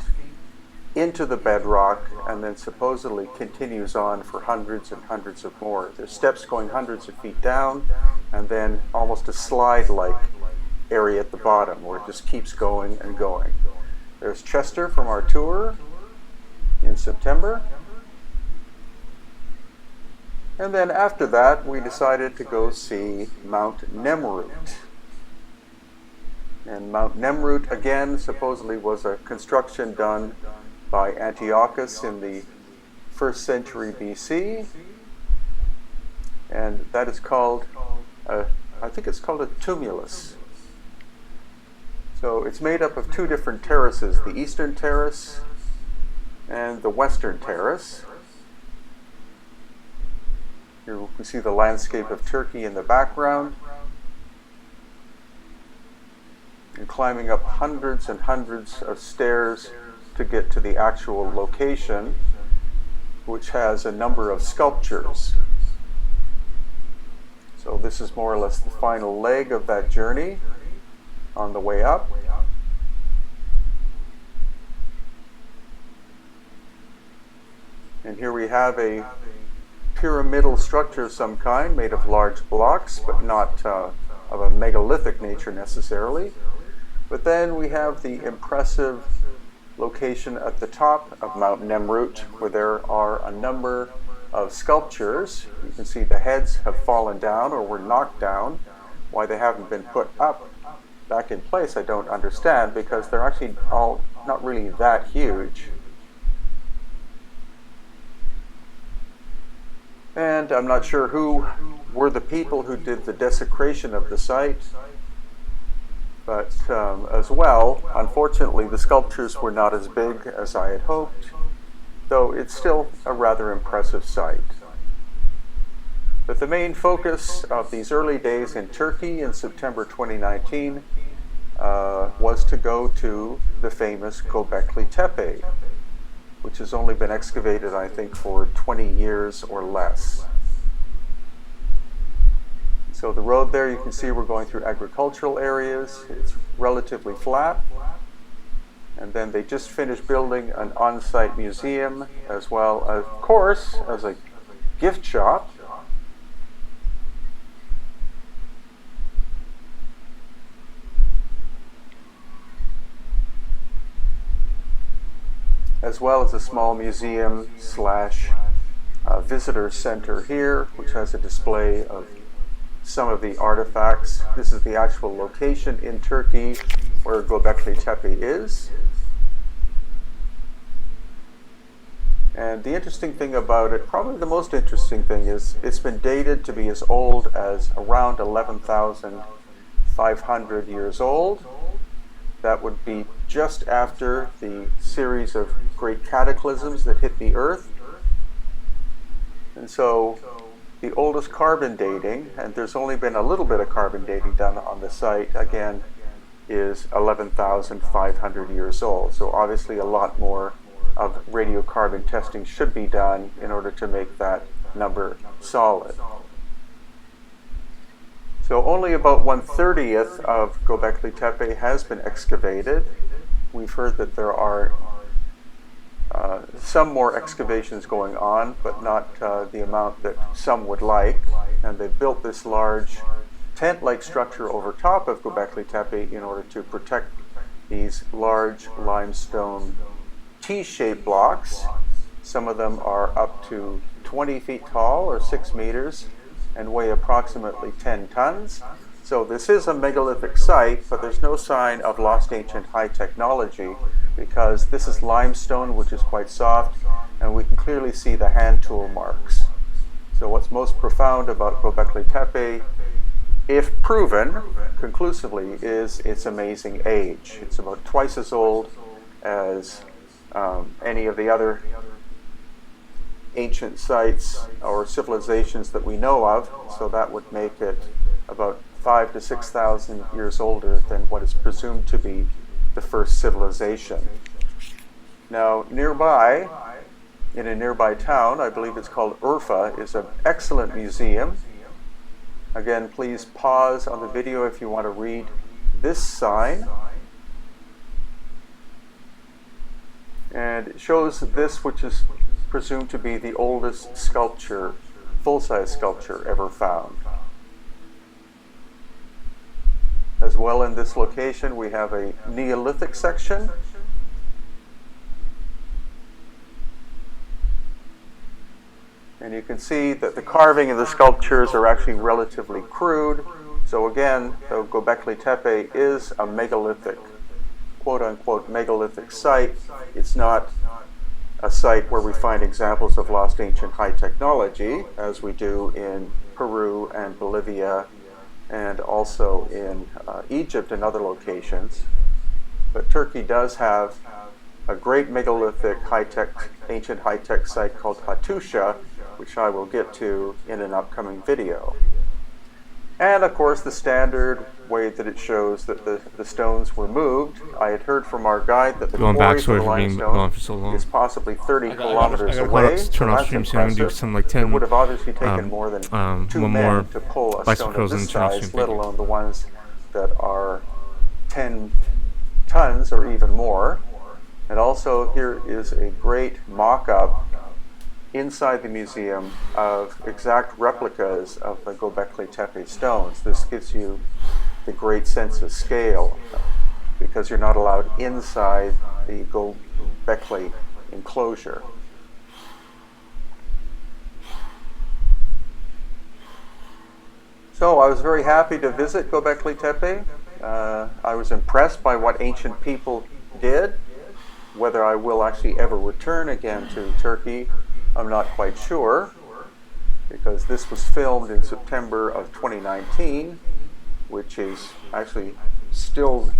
into the bedrock and then supposedly continues on for hundreds and hundreds of more. There's steps going hundreds of feet down, and then almost a slide-like area at the bottom where it just keeps going and going. There's Chester from our tour in September. And then after that, we decided to go see Mount Nemrut. And Mount Nemrut, again, supposedly was a construction done by Antiochus in the 1st century BC. And that is called, I think it's called a tumulus. So it's made up of two different terraces, the eastern terrace and the western terrace. Here we see the landscape of Turkey in the background. And climbing up hundreds and hundreds of stairs to get to the actual location, which has a number of sculptures. So this is more or less the final leg of that journey on the way up. And here we have a pyramidal structure of some kind made of large blocks, but not of a megalithic nature necessarily. But then we have the impressive location at the top of Mount Nemrut, where there are a number of sculptures. You can see the heads have fallen down or were knocked down. Why they haven't been put up back in place I don't understand, because they're actually all not really that huge. And I'm not sure who were the people who did the desecration of the site, but as well, unfortunately, the sculptures were not as big as I had hoped, though it's still a rather impressive site. But the main focus of these early days in Turkey in September 2019 was to go to the famous Göbekli Tepe, which has only been excavated, I think, for 20 years or less. So the road there, you can see we're going through agricultural areas. It's relatively flat. And then they just finished building an on-site museum, as well, of course, as a gift shop. As well as a small museum slash visitor center here, which has a display of some of the artifacts. This is the actual location in Turkey where Göbekli Tepe is. And the interesting thing about it, probably the most interesting thing, is it's been dated to be as old as around 11,500 years old. That would be just after the series of great cataclysms that hit the Earth. And so the oldest carbon dating, and there's only been a little bit of carbon dating done on the site, again, is 11,500 years old. So obviously a lot more of radiocarbon testing should be done in order to make that number solid. So only about 1/30th of Göbekli Tepe has been excavated. We've heard that there are some more excavations going on, but not the amount that some would like. And they've built this large tent-like structure over top of Göbekli Tepe in order to protect these large limestone T-shaped blocks. Some of them are up to 20 feet tall or 6 meters and weigh approximately 10 tons. So this is a megalithic site, but there's no sign of lost ancient high technology, because this is limestone, which is quite soft, and we can clearly see the hand tool marks. So what's most profound about Göbekli Tepe, if proven conclusively, is its amazing age. It's about twice as old as any of the other ancient sites or civilizations that we know of, so that would make it about 5,000 to 6,000 years older than what is presumed to be the first civilization. Now, nearby, in a nearby town, I believe it's called Urfa, is an excellent museum. Again, please pause on the video if you want to read this sign. And it shows this, which is presumed to be the oldest sculpture, full-size sculpture ever found. As well, in this location, we have a Neolithic section. And you can see that the carving and the sculptures are actually relatively crude. So again, though Göbekli Tepe is a megalithic, quote-unquote megalithic site, it's not a site where we find examples of lost ancient high technology, as we do in Peru and Bolivia, and also in Egypt and other locations. But Turkey does have a great megalithic high-tech, ancient high-tech site called Hattusha, which I will get to in an upcoming video. And of course, the standard way that it shows that the stones were moved. I had heard from our guide that the quarry for the limestone is possibly 30 kilometers away. Turn off stream soon and do some like 10. It would have obviously taken more than 2 men to pull a stone of this size, let alone the ones that are 10 tons or even more. And also here is a great mock-up inside the museum of exact replicas of the Göbekli Tepe stones. This gives you the great sense of scale because you're not allowed inside the Göbekli enclosure. So I was very happy to visit Göbekli Tepe. I was impressed by what ancient people did. Whether I will actually ever return again to Turkey, I'm not quite sure, because this was filmed in September of 2019, which is actually still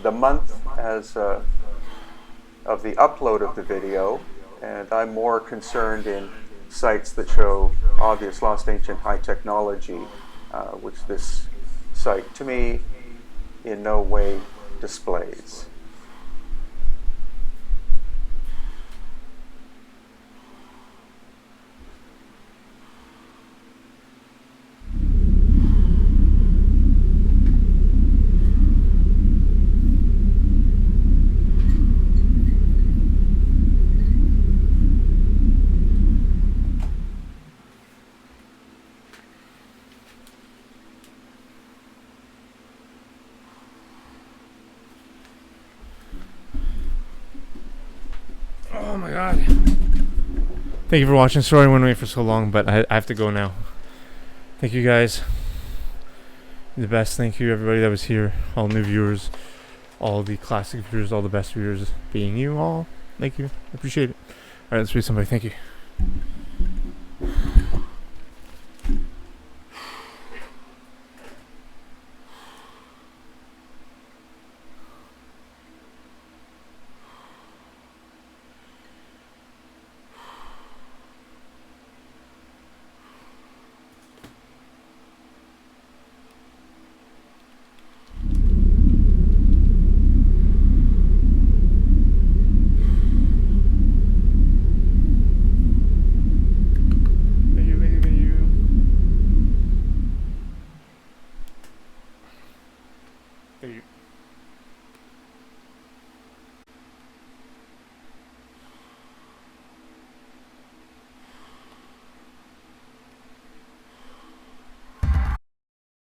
the month as of the upload of the video, and I'm more concerned in sites that show obvious lost ancient high technology, which this site, to me, in no way displays. Oh my god. Thank you for watching. Sorry I went away for so long, but I have to go now. Thank you guys. You're the best. Thank you everybody that was here. All new viewers, all the classic viewers, all the best viewers being you all. Thank you. I appreciate it. Alright, let's read somebody. Thank you.